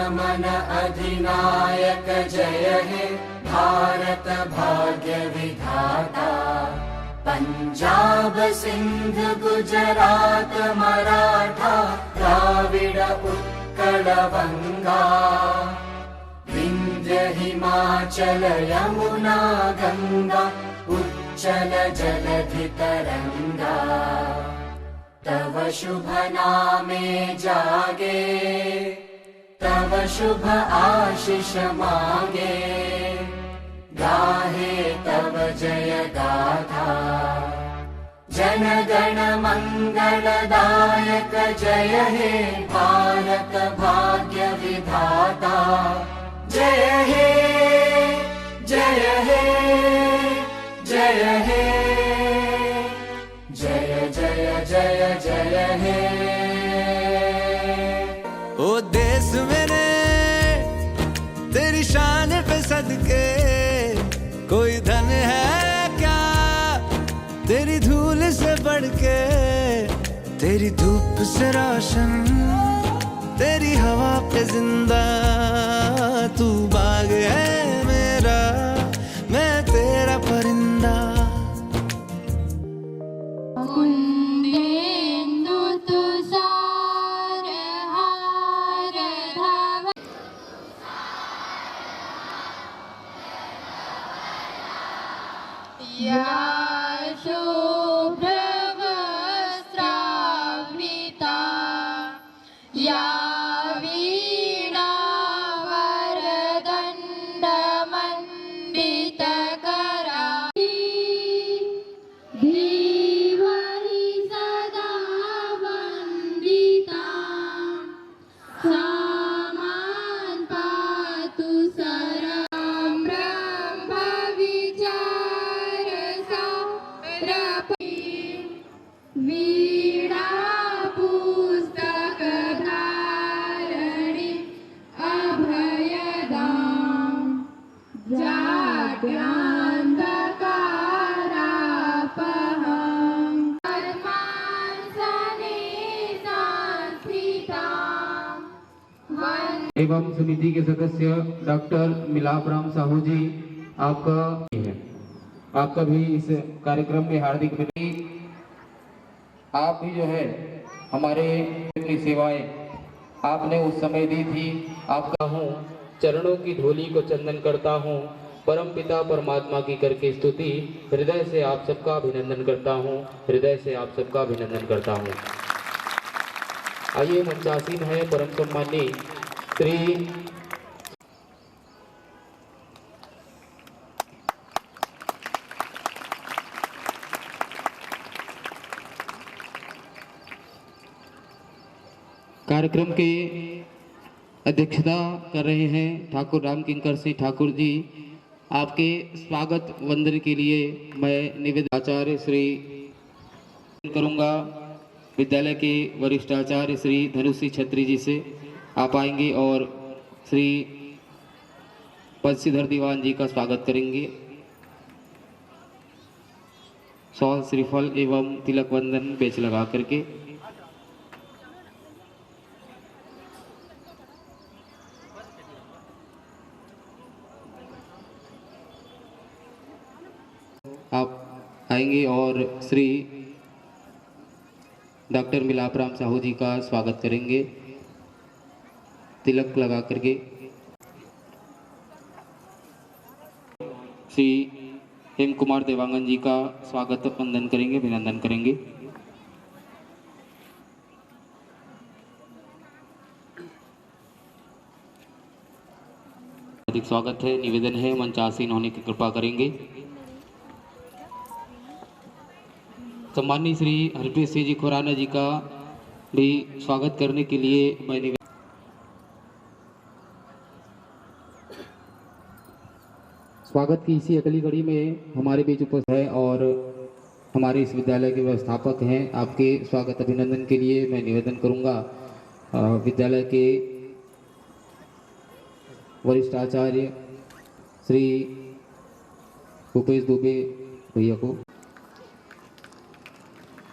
मन अधिनायक जय हे भारत भाग्य विधाता। पंजाब सिंध गुजरात मराठा द्राविड़ उत्कल बंगा। विंध्य हिमाचल यमुना गंगा उच्चल जलधि तरंगा। तव शुभ नामे जागे तव शुभ आशीष मांगे। गाहे तव जय गाथा जन गण मंगलदायक जय हे भारत भाग्य विधाता। जय हे जय हे जय हे जय जय जय जय हे। ओ देश मेरे तेरी शान पे सदके कोई धन है क्या तेरी धूल से बढ़ के। तेरी धूप से रोशन तेरी हवा पे जिंदा। तू बाग है मेरा मैं तेरा परिंदा। शुभ्रवस्त्रावृता या वीणा वरदण्डमण्डितकरा। धीवरि सदा वन्दिता सा मां पातु सरं ब्रह्म विचार वीणा पुस्तक धारिणी अभयदां। जाड्यान्धकारापहं पद्मासने संस्थितां। एवं समिति के सदस्य डॉक्टर मिलाप राम साहू जी आपका है। आपका भी इस कार्यक्रम में हार्दिक अभिनंदन। आप भी जो है हमारे अपनी सेवाएं आपने उस समय दी थी। आपका हूँ चरणों की धूलि को चंदन करता हूँ। परम पिता परमात्मा की करके स्तुति हृदय से आप सबका अभिनंदन करता हूँ। हृदय से आप सबका अभिनंदन करता हूँ। आइए मंचासीन है परम सम्मानी श्री कार्यक्रम के अध्यक्षता कर रहे हैं ठाकुर राम किंकर सिंह ठाकुर जी। आपके स्वागत वंदन के लिए मैं निवेदन आचार्य श्री करूंगा विद्यालय के वरिष्ठ आचार्य श्री धनुषी छत्री जी से। आप आएंगे और श्री बंशीधर दीवान जी का स्वागत करेंगे। शॉल श्रीफल एवं तिलक वंदन पेच लगा करके आप आएंगे और श्री डॉक्टर मिलाप राम साहू जी का स्वागत करेंगे तिलक लगा करके। श्री हेम कुमार देवांगन जी का स्वागत वंदन करेंगे, अभिनंदन करेंगे। अधिक स्वागत है, निवेदन है मंचासीन होने की कृपा करेंगे। सम्माननीय श्री हरप्रीत सिंह जी खुराना जी का भी स्वागत करने के लिए मैं स्वागत की इसी अगली घड़ी में हमारे बीच उपस्थित है और हमारे इस विद्यालय के व्यवस्थापक हैं। आपके स्वागत अभिनंदन के लिए मैं निवेदन करूंगा विद्यालय के वरिष्ठ आचार्य श्री भूपेश दुबे भैया को।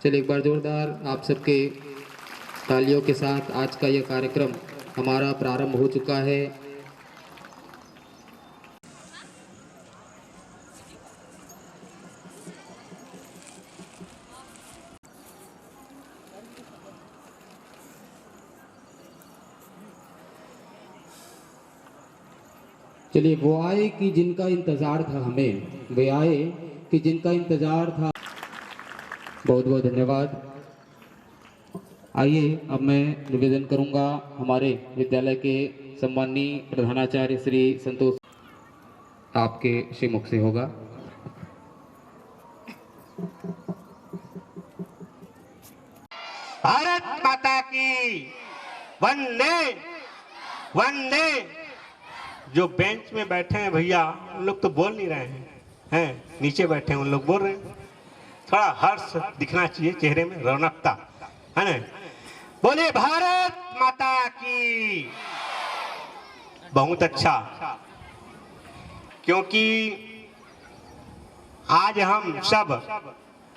चलिए एक बार जोरदार आप सबके तालियों के साथ आज का यह कार्यक्रम हमारा प्रारंभ हो चुका है। चलिए, वो आए कि जिनका इंतजार था हमें, वे आए कि जिनका इंतजार था। बहुत बहुत धन्यवाद। आइए, अब मैं निवेदन करूंगा हमारे विद्यालय के सम्माननीय प्रधानाचार्य श्री संतोष, आपके श्रीमुख से होगा। भारत माता की वंदे वंदे। जो बेंच में बैठे हैं भैया, उन लोग तो बोल नहीं रहे हैं, नीचे बैठे हैं उन लोग बोल रहे हैं। थोड़ा हर्ष दिखना चाहिए चेहरे में, रौनकता है ना। बोले भारत माता की। बहुत अच्छा, क्योंकि आज हम सब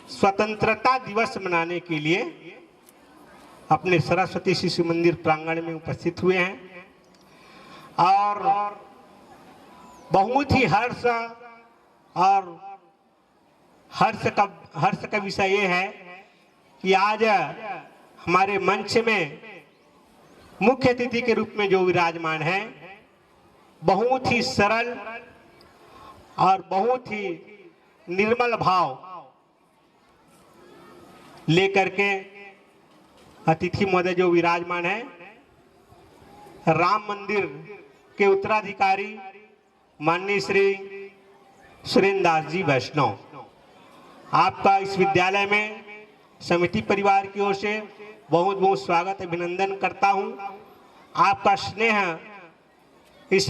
स्वतंत्रता दिवस मनाने के लिए अपने सरस्वती शिशु मंदिर प्रांगण में उपस्थित हुए हैं और बहुत ही हर्ष का विषय ये है कि आज हमारे मंच में मुख्य अतिथि के रूप में जो विराजमान है, बहुत ही सरल और बहुत ही निर्मल भाव लेकर के अतिथि महोदय जो विराजमान है, राम मंदिर के उत्तराधिकारी माननीय श्री सुरेंद्र दास जी वैष्णव, आपका इस विद्यालय में समिति परिवार की ओर से बहुत बहुत स्वागत अभिनंदन करता हूं। आपका स्नेह इस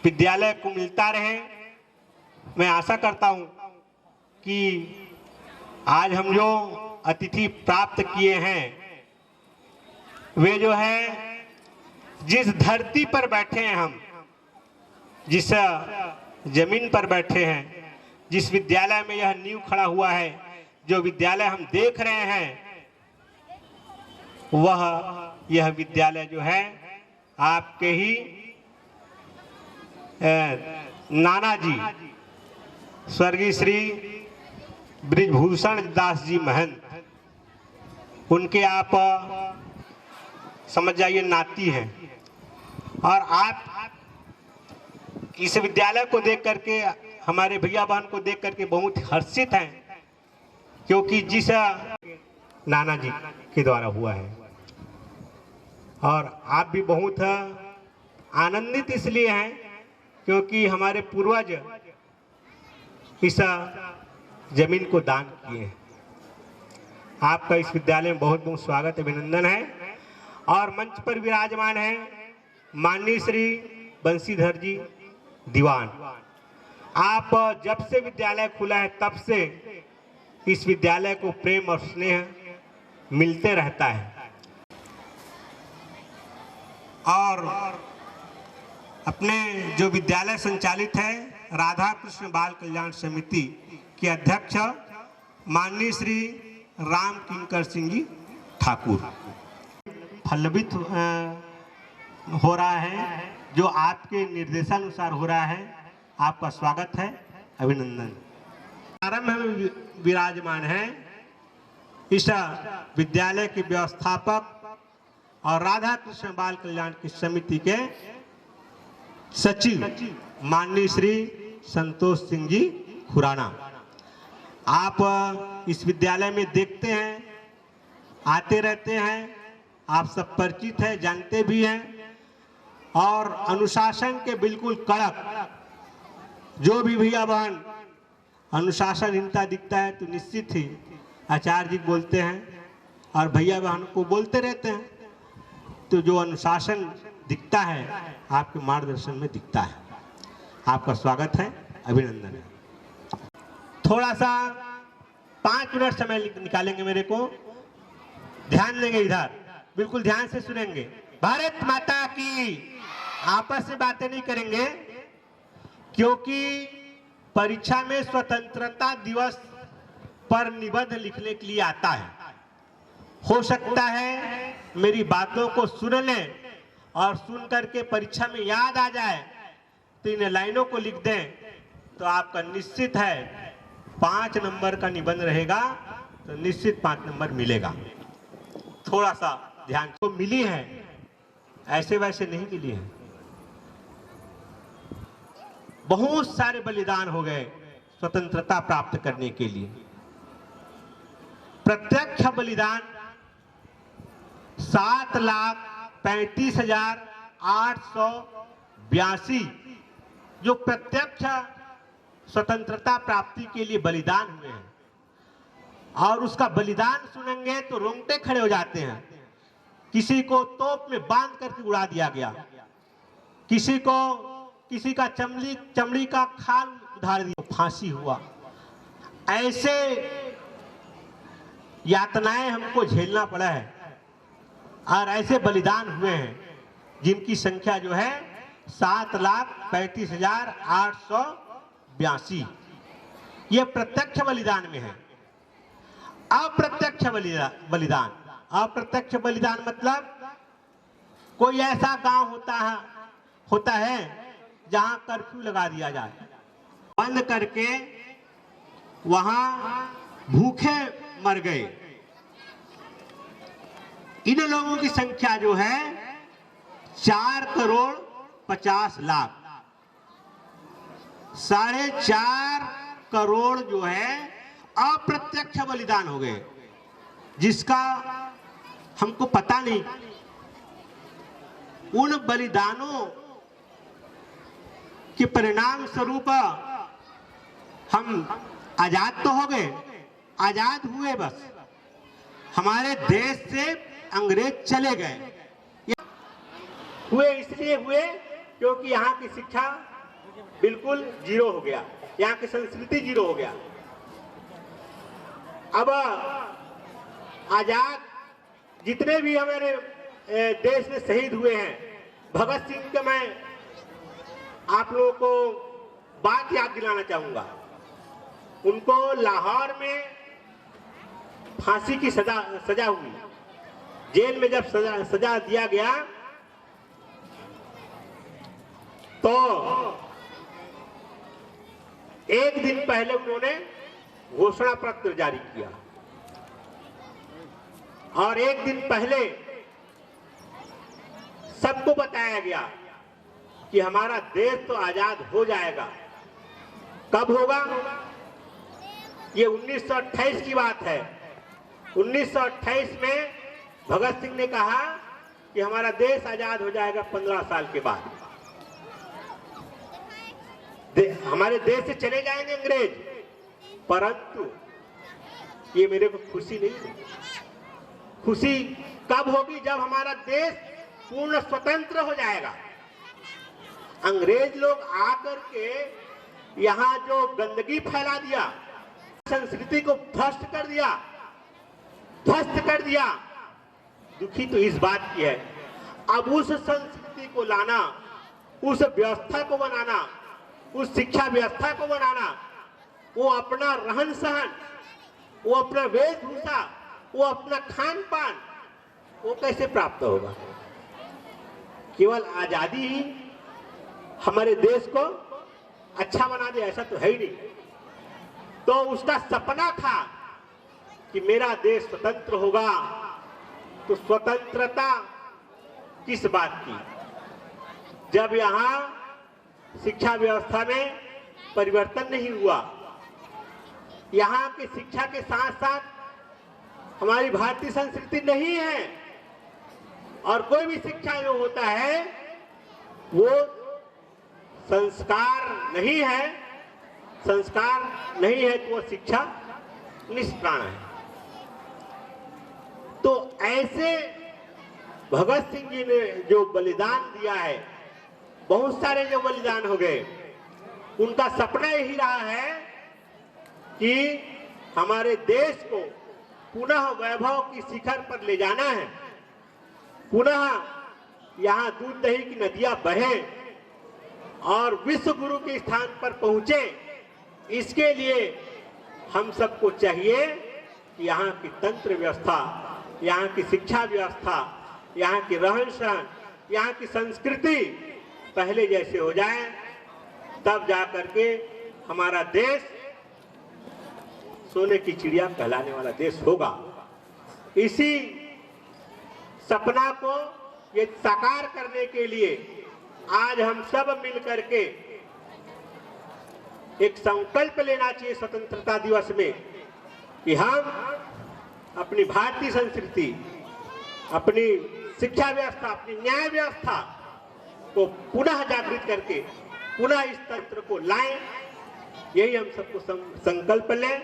विद्यालय को मिलता रहे। मैं आशा करता हूं कि आज हम जो अतिथि प्राप्त किए हैं, वे जो है जिस धरती पर बैठे हैं, हम जिस जमीन पर बैठे हैं, जिस विद्यालय में यह नींव खड़ा हुआ है, जो विद्यालय हम देख रहे हैं, यह विद्यालय जो है आपके ही नाना जी स्वर्गीय श्री ब्रिजभूषण दास जी महंत, उनके आप समझ जाइए नाती हैं। और आप इस विद्यालय को देख करके, हमारे भैया बहन को देख करके बहुत हर्षित हैं, क्योंकि जिस नाना जी के द्वारा हुआ है। और आप भी बहुत आनंदित इसलिए हैं क्योंकि हमारे पूर्वज इस जमीन को दान किए हैं। आपका इस विद्यालय में बहुत बहुत स्वागत अभिनंदन है। और मंच पर विराजमान है माननीय श्री बंशीधर जी दीवान। आप जब से विद्यालय खुला है तब से इस विद्यालय को प्रेम और स्नेह मिलते रहता है। और अपने जो विद्यालय संचालित है राधा कृष्ण बाल कल्याण समिति के अध्यक्ष माननीय श्री राम किंकर सिंह जी ठाकुर, फलवित हो रहा है, जो आपके निर्देशानुसार हो रहा है। आपका स्वागत है, अभिनंदन। प्रारंभ में विराजमान है इस विद्यालय के व्यवस्थापक और राधा कृष्ण बाल कल्याण की समिति के सचिव माननीय श्री संतोष सिंह जी खुराना। आप इस विद्यालय में देखते हैं, आते रहते हैं, आप सब परिचित हैं, जानते भी हैं। और अनुशासन के बिल्कुल कड़क, जो भी भैया बहन अनुशासनहीनता दिखता है तो निश्चित ही आचार्य जी बोलते हैं और भैया बहन को बोलते रहते हैं। तो जो अनुशासन दिखता है आपके मार्गदर्शन में दिखता है। आपका स्वागत है, अभिनंदन है। थोड़ा सा 5 मिनट समय निकालेंगे मेरे को, ध्यान देंगे, इधर बिल्कुल ध्यान से सुनेंगे। भारत माता की। आपस में बातें नहीं करेंगे, क्योंकि परीक्षा में स्वतंत्रता दिवस पर निबंध लिखने के लिए आता है। हो सकता है मेरी बातों को सुन लें और सुन करके परीक्षा में याद आ जाए, तो इन लाइनों को लिख दें तो आपका निश्चित है 5 नंबर का निबंध रहेगा, तो निश्चित 5 नंबर मिलेगा। थोड़ा सा ध्यान को मिली है, ऐसे वैसे नहीं मिली है। बहुत सारे बलिदान हो गए स्वतंत्रता प्राप्त करने के लिए। प्रत्यक्ष बलिदान 7,35,882 जो प्रत्यक्ष स्वतंत्रता प्राप्ति के लिए बलिदान हुए हैं, और उसका बलिदान सुनेंगे तो रोंगटे खड़े हो जाते हैं। किसी को तोप में बांध करके उड़ा दिया गया, किसी का चमड़ी का खाल उधार दिया, फांसी हुआ। ऐसे यातनाएं हमको झेलना पड़ा है, और ऐसे बलिदान हुए हैं जिनकी संख्या जो है 7,35,882। ये प्रत्यक्ष बलिदान में है। अप्रत्यक्ष बलिदान मतलब कोई ऐसा गांव होता है जहां कर्फ्यू लगा दिया जाए, बंद करके वहां भूखे मर गए। इन लोगों की संख्या जो है 4,50,00,000, 4.5 करोड़ जो है अप्रत्यक्ष बलिदान हो गए, जिसका हमको पता नहीं। उन बलिदानों के परिणाम स्वरूप हम आजाद तो हो गए, आजाद हुए, बस हमारे देश से अंग्रेज चले गए। हुए इसलिए हुए क्योंकि यहाँ की शिक्षा बिल्कुल जीरो हो गया, यहाँ की संस्कृति जीरो हो गया। अब आजाद जितने भी हमारे देश में शहीद हुए हैं, भगत सिंह का मैं आप लोगों को बात याद दिलाना चाहूंगा। उनको लाहौर में फांसी की सजा हुई। जेल में जब सजा दिया गया तो एक दिन पहले उन्होंने घोषणा पत्र जारी किया, और एक दिन पहले सबको बताया गया कि हमारा देश तो आजाद हो जाएगा। कब होगा? ये 1928 की बात है। 1928 में भगत सिंह ने कहा कि हमारा देश आजाद हो जाएगा 15 साल के बाद। हमारे देश से चले जाएंगे अंग्रेज, परंतु ये मेरे को खुशी नहीं है। खुशी कब होगी? जब हमारा देश पूर्ण स्वतंत्र हो जाएगा। अंग्रेज लोग आकर के यहाँ जो गंदगी फैला दिया, संस्कृति को ध्वस्त कर दिया, दुखी तो इस बात की है। अब उस संस्कृति को लाना, उस व्यवस्था को बनाना, उस शिक्षा व्यवस्था को बनाना, वो अपना रहन सहन, वो अपना वेशभूषा, वो अपना खान पान, वो कैसे प्राप्त होगा? केवल आजादी ही हमारे देश को अच्छा बना दे, ऐसा तो है ही नहीं। तो उसका सपना था कि मेरा देश स्वतंत्र होगा। तो स्वतंत्रता किस बात की? जब यहाँ शिक्षा व्यवस्था में परिवर्तन नहीं हुआ, यहाँ की शिक्षा के साथ साथ हमारी भारतीय संस्कृति नहीं है, और कोई भी शिक्षा जो होता है वो संस्कार नहीं है। संस्कार नहीं है तो वो शिक्षा निष्प्राण है। तो ऐसे भगत सिंह जी ने जो बलिदान दिया है, बहुत सारे जो बलिदान हो गए, उनका सपना यही रहा है कि हमारे देश को पुनः वैभव की शिखर पर ले जाना है, पुनः यहाँ दूध दही की नदियां बहें और विश्व गुरु के स्थान पर पहुंचे। इसके लिए हम सबको चाहिए कि यहाँ की तंत्र व्यवस्था यहाँ की शिक्षा व्यवस्था, यहाँ की रहन सहन, यहाँ की संस्कृति पहले जैसे हो जाए, तब जा करके हमारा देश सोने की चिड़िया कहलाने वाला देश होगा। इसी सपना को ये साकार करने के लिए आज हम सब मिल करके एक संकल्प लेना चाहिए स्वतंत्रता दिवस में कि हम अपनी भारतीय संस्कृति, अपनी शिक्षा व्यवस्था, अपनी न्याय व्यवस्था को पुनः जागृत करके पुनः इस तंत्र को लाएं। यही हम सबको संकल्प लें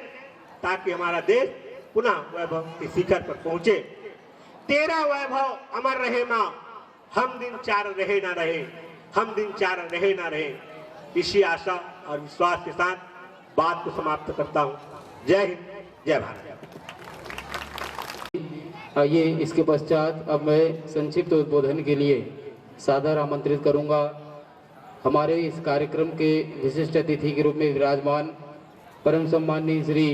ताकि हमारा देश पुनः वैभव के शिखर पर पहुंचे। तेरा वैभव अमर रहे मां, हम दिन चार रहे ना रहे, हम दिन चार रहे ना रहे। इसी आशा और विश्वास के साथ बात को समाप्त करता हूं। जय हिंद, जय भारत। आइए इसके पश्चात अब मैं संक्षिप्त उद्बोधन के लिए सादर आमंत्रित करूंगा हमारे इस कार्यक्रम के विशिष्ट अतिथि के रूप में विराजमान परम सम्माननीय श्री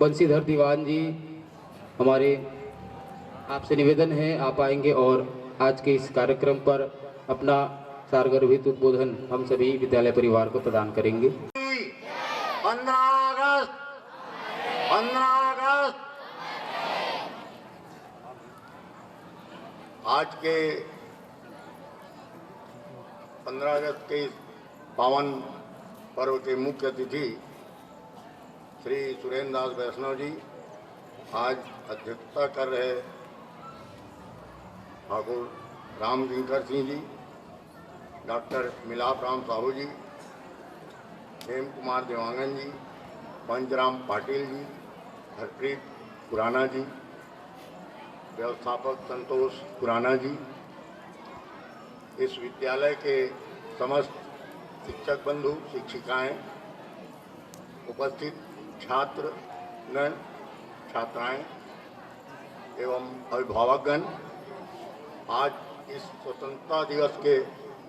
बंसीधर दीवान जी। हमारे आपसे निवेदन है आप आएंगे और आज के इस कार्यक्रम पर अपना सारगर्भित उद्बोधन हम सभी विद्यालय परिवार को प्रदान करेंगे। 15 अगस्त आज के 15 अगस्त के इस पावन पर्व के मुख्य अतिथि श्री सुरेंद्र दास वैष्णव जी आज अध्यक्षता कर रहे ठाकुर राम किंकर सिंह जी, डॉक्टर मिलाप राम साहू जी, हेम कुमार देवांगन जी, पंचराम पाटिल जी, हरप्रीत खुराना जी, व्यवस्थापक संतोष खुराना जी, इस विद्यालय के समस्त शिक्षक बंधु शिक्षिकाएं, उपस्थित छात्रगण छात्राएं एवं अभिभावकगण, आज इस स्वतंत्रता दिवस के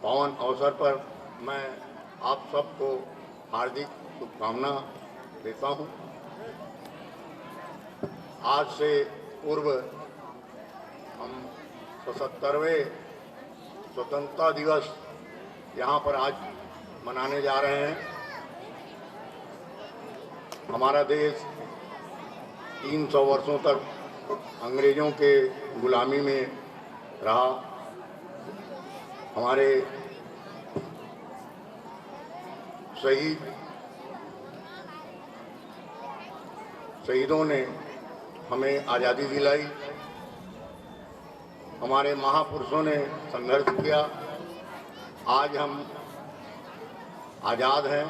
पावन अवसर पर मैं आप सबको हार्दिक शुभकामना देता हूं। आज से पूर्व हम 77वें स्वतंत्रता दिवस यहाँ पर आज मनाने जा रहे हैं। हमारा देश 300 वर्षों तक अंग्रेजों के गुलामी में रहा। हमारे शहीदों ने हमें आज़ादी दिलाई, हमारे महापुरुषों ने संघर्ष किया। आज हम आज़ाद हैं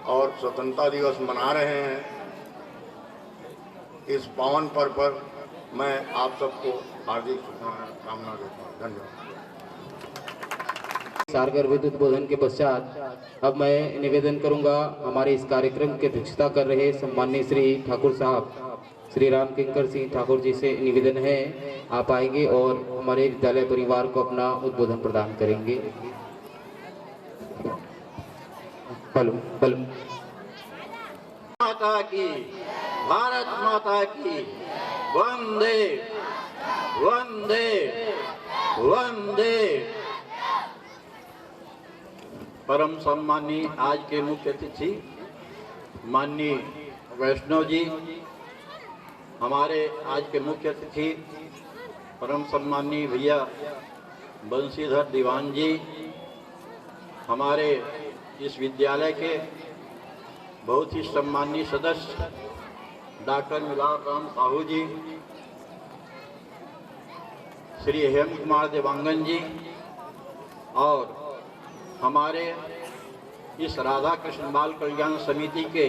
और स्वतंत्रता दिवस मना रहे हैं। इस पावन पर्व पर मैं आप सबको हार्दिक शुभकामना देता हूँ। धन्यवाद। सारगर्भित उद्बोधन के पश्चात अब मैं निवेदन करूंगा हमारे इस कार्यक्रम की अध्यक्षता कर रहे सम्माननीय श्री ठाकुर साहब श्री राम किंकर सिंह ठाकुर जी से निवेदन है आप आएंगे और हमारे विद्यालय परिवार को अपना उद्बोधन प्रदान करेंगे। माता की, भारत माता की, वंदे वंदे वंदे। परम सम्मानी आज के मुख्य अतिथि माननीय वैष्णव जी, हमारे आज के मुख्य अतिथि परम सम्मानी भैया बंसीधर दीवान जी, हमारे इस विद्यालय के बहुत ही सम्मानीय सदस्य डॉक्टर मिलाप राम साहू जी, श्री हेम कुमार देवांगन जी और हमारे इस राधा कृष्ण बाल कल्याण समिति के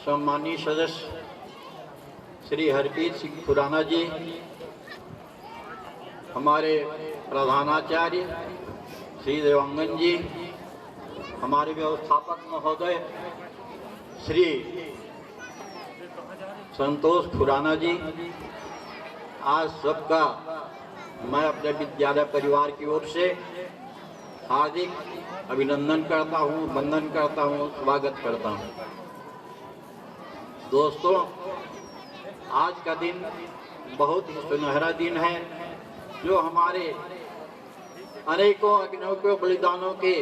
सम्मानीय सदस्य श्री हरप्रीत सिंह खुराना जी, हमारे प्रधानाचार्य श्री देवांगन जी, हमारे व्यवस्थापक महोदय श्री संतोष खुराना जी, आज सबका मैं अपने विद्यालय परिवार की ओर से हार्दिक अभिनंदन करता हूँ, वंदन करता हूँ, स्वागत करता हूँ। दोस्तों, आज का दिन बहुत ही सुनहरा दिन है जो हमारे अनेकों अग्नियों बलिदानों के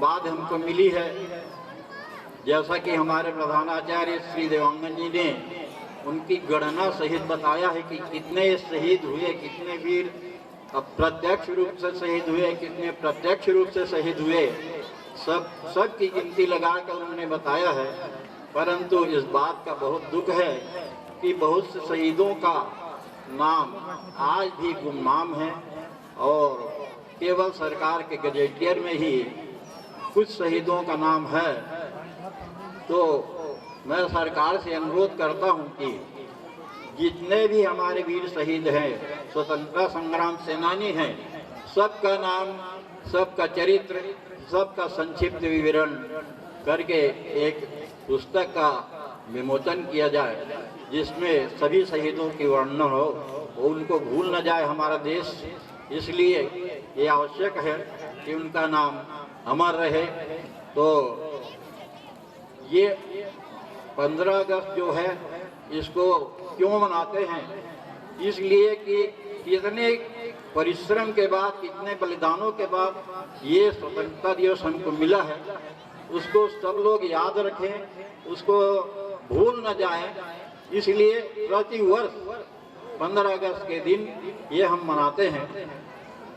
बाद हमको मिली है। जैसा कि हमारे प्रधानाचार्य श्री देवांगन जी ने उनकी गणना सहित बताया है कि कितने शहीद हुए, कितने वीर अप्रत्यक्ष रूप से शहीद हुए, कितने प्रत्यक्ष रूप से शहीद हुए, सब की गिनती लगाकर उन्होंने बताया है। परंतु इस बात का बहुत दुख है कि बहुत से शहीदों का नाम आज भी गुमनाम है और केवल सरकार के गजेटियर में ही कुछ शहीदों का नाम है। तो मैं सरकार से अनुरोध करता हूं कि जितने भी हमारे वीर शहीद हैं, स्वतंत्रता संग्राम सेनानी हैं, सबका नाम, सबका चरित्र, सबका संक्षिप्त विवरण करके एक पुस्तक का विमोचन किया जाए जिसमें सभी शहीदों की वर्णन हो, उनको भूल न जाए हमारा देश। इसलिए ये आवश्यक है कि उनका नाम अमर रहे। तो ये 15 अगस्त जो है इसको क्यों मनाते हैं? इसलिए कि कितने परिश्रम के बाद, कितने बलिदानों के बाद ये स्वतंत्रता दिवस हमको मिला है, उसको सब लोग याद रखें, उसको भूल न जाएं। इसलिए प्रति वर्ष 15 अगस्त के दिन ये हम मनाते हैं।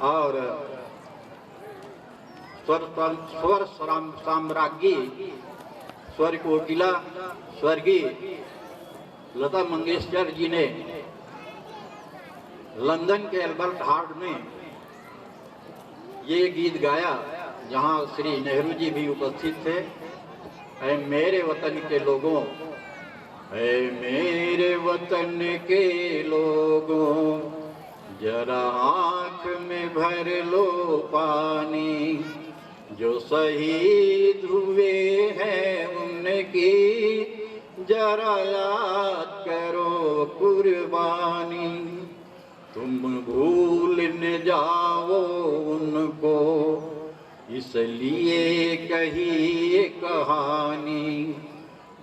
और स्वर साम्राज्ञी स्वर कोकिला स्वर्गीय लता मंगेशकर जी ने लंदन के एल्बर्ट हॉल में ये गीत गाया, जहां श्री नेहरू जी भी उपस्थित थे। ऐ मेरे वतन के लोगों, ऐ मेरे वतन के लोगों, जरा आँख में भर लो पानी, जो शहीद हुए हैं उनकी जरा याद करो कुर्बानी। तुम भूल न जाओ उनको, इसलिए कही ये कहानी,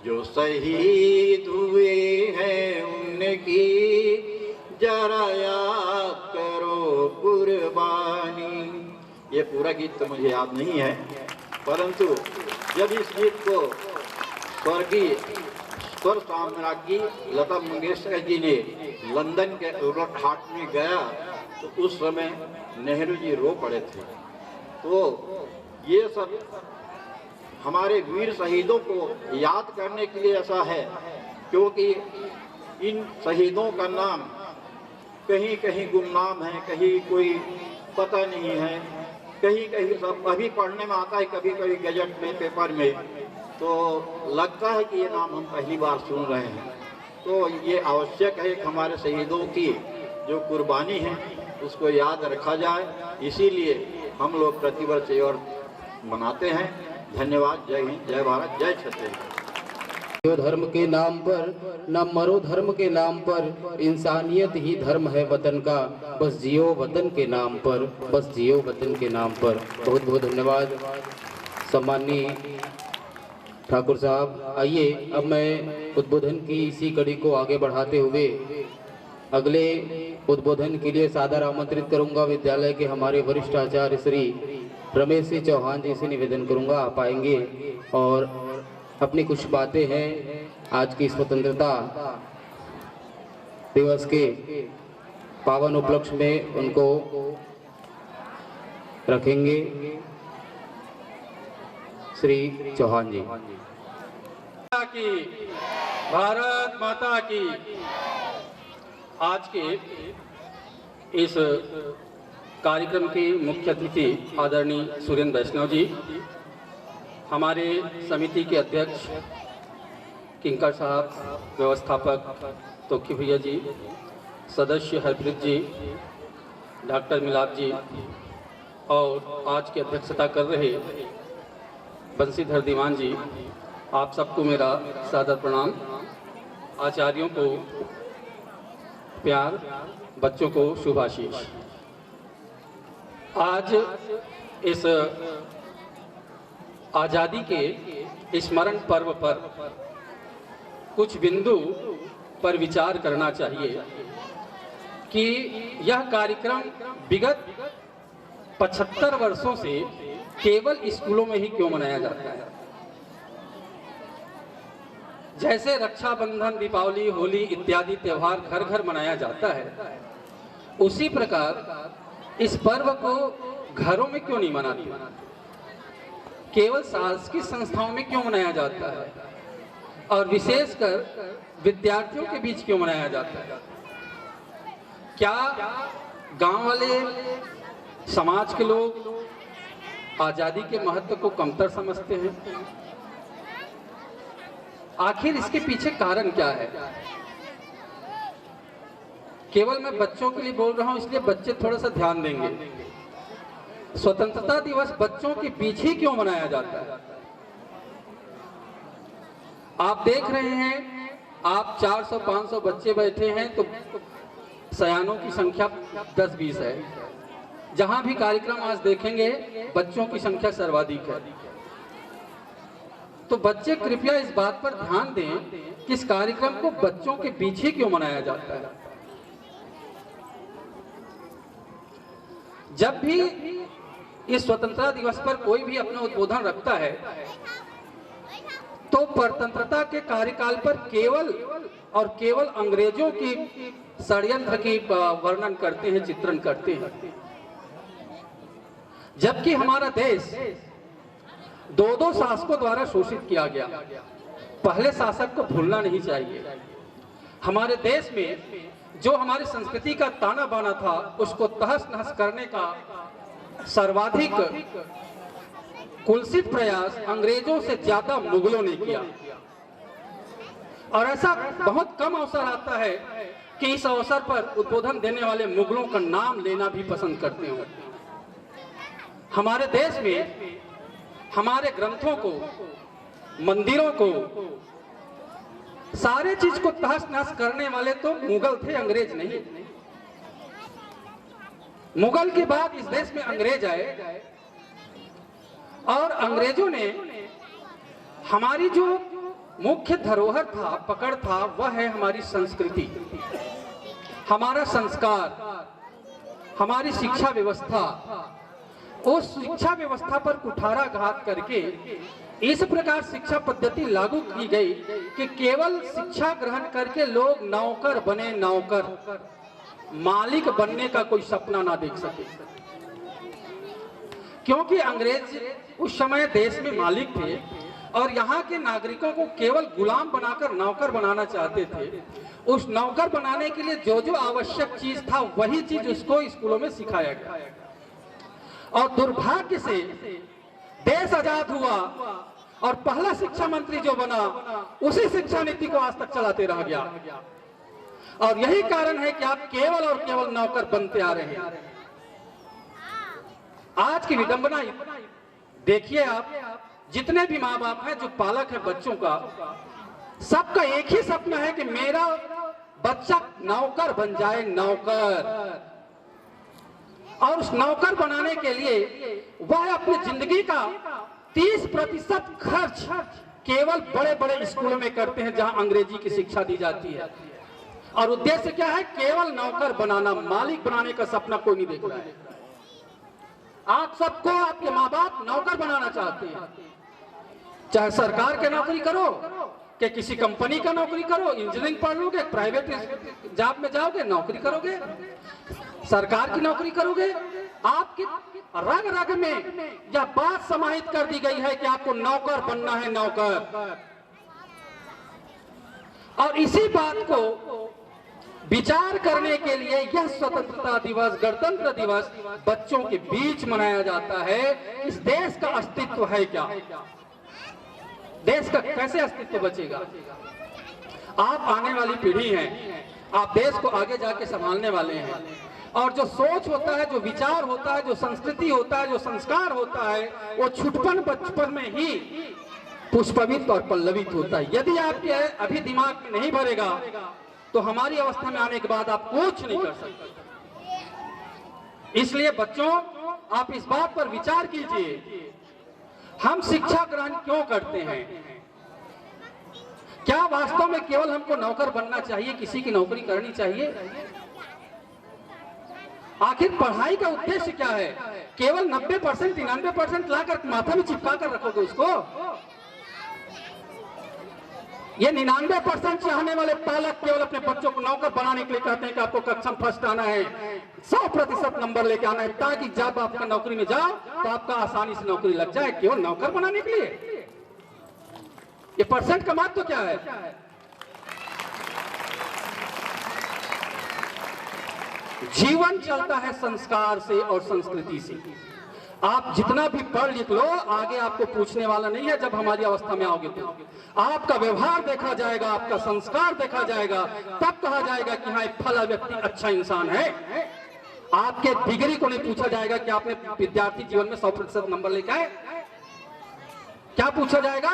जो शहीद हुए हैं उनकी जरा याद करो कुर्बानी। ये पूरा गीत तो मुझे याद नहीं है, परंतु जब इस गीत को स्वर्गीय स्वर साम्राज्ञी लता मंगेशकर जी ने लंदन के एल्बर्ट हॉल में गया तो उस समय नेहरू जी रो पड़े थे। तो ये सब हमारे वीर शहीदों को याद करने के लिए ऐसा है, क्योंकि इन शहीदों का नाम कहीं कहीं गुमनाम है, कहीं कोई पता नहीं है, कहीं कहीं सब अभी पढ़ने में आता है, कभी कभी गजट में, पेपर में, तो लगता है कि ये नाम हम पहली बार सुन रहे हैं। तो ये आवश्यक है कि हमारे शहीदों की जो कुर्बानी है उसको याद रखा जाए। इसीलिए हम लोग प्रतिवर्ष ये और मनाते हैं। धन्यवाद। जय हिंद, जय भारत, जय छत्तीसगढ़। धर्म के नाम पर न मरो, धर्म के नाम पर इंसानियत ही धर्म है वतन का, बस जियो वतन के नाम पर, बस जियो वतन के नाम पर। बहुत बहुत धन्यवाद सम्माननीय ठाकुर साहब। आइए अब मैं उद्बोधन की इसी कड़ी को आगे बढ़ाते हुए अगले उद्बोधन के लिए सादर आमंत्रित करूंगा विद्यालय के हमारे वरिष्ठ आचार्य श्री रमेश सिंह चौहान जी से निवेदन करूंगा आप आएंगे और अपनी कुछ बातें हैं आज की स्वतंत्रता दिवस के पावन उपलक्ष्य में उनको रखेंगे। श्री चौहान जी। की भारत माता की। आज के इस कार्यक्रम के मुख्य अतिथि आदरणीय सुरेंद्र वैष्णव जी, हमारे समिति के अध्यक्ष किंकर साहब, व्यवस्थापक तोखी भैया जी, सदस्य हरप्रीत जी, डॉक्टर मिलाप जी और आज की अध्यक्षता कर रहे बंसीधर दीवान जी, आप सबको मेरा सादर प्रणाम। आचार्यों को प्यार, बच्चों को शुभाशीष। आज इस आज़ादी के स्मरण पर्व पर कुछ बिंदु पर विचार करना चाहिए कि यह कार्यक्रम विगत 75 वर्षों से केवल स्कूलों में ही क्यों मनाया जाता है। जैसे रक्षाबंधन, दीपावली, होली इत्यादि त्योहार घर घर मनाया जाता है, उसी प्रकार इस पर्व को घरों में क्यों नहीं मनाते, केवल शासकीय संस्थाओं में क्यों मनाया जाता है और विशेषकर विद्यार्थियों के बीच क्यों मनाया जाता है। क्या गांव वाले, समाज के लोग आजादी के महत्व को कमतर समझते हैं? आखिर इसके पीछे कारण क्या है? केवल मैं बच्चों के लिए बोल रहा हूं, इसलिए बच्चे थोड़ा सा ध्यान देंगे। स्वतंत्रता दिवस बच्चों के बीच ही क्यों मनाया जाता है? आप देख रहे हैं, आप 400-500 बच्चे बैठे हैं तो सयानों की संख्या 10-20 है। जहां भी कार्यक्रम आज देखेंगे बच्चों की संख्या सर्वाधिक है। तो बच्चे कृपया इस बात पर ध्यान दें कि इस कार्यक्रम को बच्चों के बीच ही क्यों मनाया जाता है। जब भी इस स्वतंत्रता दिवस पर कोई भी अपना उद्बोधन रखता है तो परतंत्रता के कार्यकाल पर केवल और केवल अंग्रेजों की षड्यंत्र की वर्णन करते हैं, चित्रण करते हैं। जबकि हमारा देश 2-2 शासकों द्वारा शोषित किया गया। पहले शासक को भूलना नहीं चाहिए। हमारे देश में जो हमारी संस्कृति का ताना बाना था, उसको तहस नहस करने का सर्वाधिक कुलसित प्रयास अंग्रेजों से ज्यादा मुगलों ने किया। और ऐसा बहुत कम अवसर आता है कि इस अवसर पर उद्बोधन देने वाले मुगलों का नाम लेना भी पसंद करते हो। हमारे देश में हमारे ग्रंथों को, मंदिरों को, सारे चीज को तहस नहस करने वाले तो मुगल थे, अंग्रेज नहीं। मुगल के बाद इस देश में अंग्रेज आए और अंग्रेजों ने हमारी जो मुख्य धरोहर था, पकड़ था, वह है हमारी संस्कृति, हमारा संस्कार, हमारी शिक्षा व्यवस्था। उस शिक्षा व्यवस्था पर कुठाराघात करके इस प्रकार शिक्षा पद्धति लागू की गई कि केवल शिक्षा ग्रहण करके लोग नौकर बने, नौकर, मालिक बनने का कोई सपना ना देख सके। क्योंकि अंग्रेज उस समय देश में मालिक थे और यहाँ के नागरिकों को केवल गुलाम बनाकर नौकर बनाना चाहते थे। उस नौकर बनाने के लिए जो जो आवश्यक चीज था वही चीज उसको स्कूलों में सिखाया गया। और दुर्भाग्य से देश आजाद हुआ और पहला शिक्षा मंत्री जो बना उसी शिक्षा नीति को आज तक चलाते रह गया। और यही कारण है कि आप केवल और केवल नौकर बनते आ रहे हैं। आज की विडंबना देखिए, आप जितने भी माँ बाप हैं जो पालक हैं बच्चों का, सबका एक ही सपना है कि मेरा बच्चा नौकर बन जाए, नौकर। और उस नौकर बनाने के लिए वह अपनी जिंदगी का 30% खर्च केवल बड़े बड़े स्कूलों में करते हैं जहां अंग्रेजी की शिक्षा दी जाती है। और उद्देश्य क्या है? केवल नौकर बनाना, मालिक बनाने का सपना कोई नहीं देख रहा है। आप सबको आपके माँ बाप नौकर बनाना चाहते हैं। चाहे सरकार की नौकरी करो कि किसी कंपनी का नौकरी करो, इंजीनियरिंग पढ़ लोगे, प्राइवेट जॉब में जाओगे, नौकरी करोगे, सरकार की नौकरी करोगे। आपकी रग रग में यह बात समाहित कर दी गई है कि आपको नौकर बनना है, नौकर। और इसी बात को विचार करने के लिए यह स्वतंत्रता दिवस, गणतंत्र दिवस बच्चों के बीच मनाया जाता है। इस देश का अस्तित्व है क्या? देश का कैसे अस्तित्व बचेगा? आप आने वाली पीढ़ी हैं, आप देश को आगे जाके संभालने वाले हैं। और जो सोच होता है, जो विचार होता है, जो संस्कृति होता है, जो संस्कार होता है, वो छुटपन बचपन में ही पुष्पवित और पल्लवित होता है। यदि आपके अभी दिमाग में नहीं भरेगा तो हमारी अवस्था में आने के बाद आप कुछ नहीं कर सकते। इसलिए बच्चों, आप इस बात पर विचार कीजिए, हम शिक्षा ग्रहण क्यों करते हैं? क्या वास्तव में केवल हमको नौकर बनना चाहिए, किसी की नौकरी करनी चाहिए? आखिर पढ़ाई का उद्देश्य क्या है? केवल 90% 99% लाकर माथा में चिपका कर रखोगे उसको? ये 99% चाहने वाले पालक केवल अपने बच्चों को नौकर बनाने के लिए कहते हैं कि आपको कक्षा फर्स्ट आना है, 100% नंबर लेके आना है, ताकि जब आपका नौकरी में जाओ तो आपका आसानी से नौकरी लग जाए, केवल नौकर बनाने के लिए। ये परसेंट का महत्व क्या है? जीवन चलता है संस्कार से और संस्कृति से। आप जितना भी पढ़ लिख लो, आगे आपको पूछने वाला नहीं है। जब हमारी अवस्था में आओगे तो आपका व्यवहार देखा जाएगा, आपका संस्कार देखा जाएगा, तब कहा जाएगा कि हाँ फला व्यक्ति अच्छा इंसान है। आपके डिग्री को नहीं पूछा जाएगा कि आपने विद्यार्थी जीवन में 100% नंबर लेके आए। क्या पूछा जाएगा?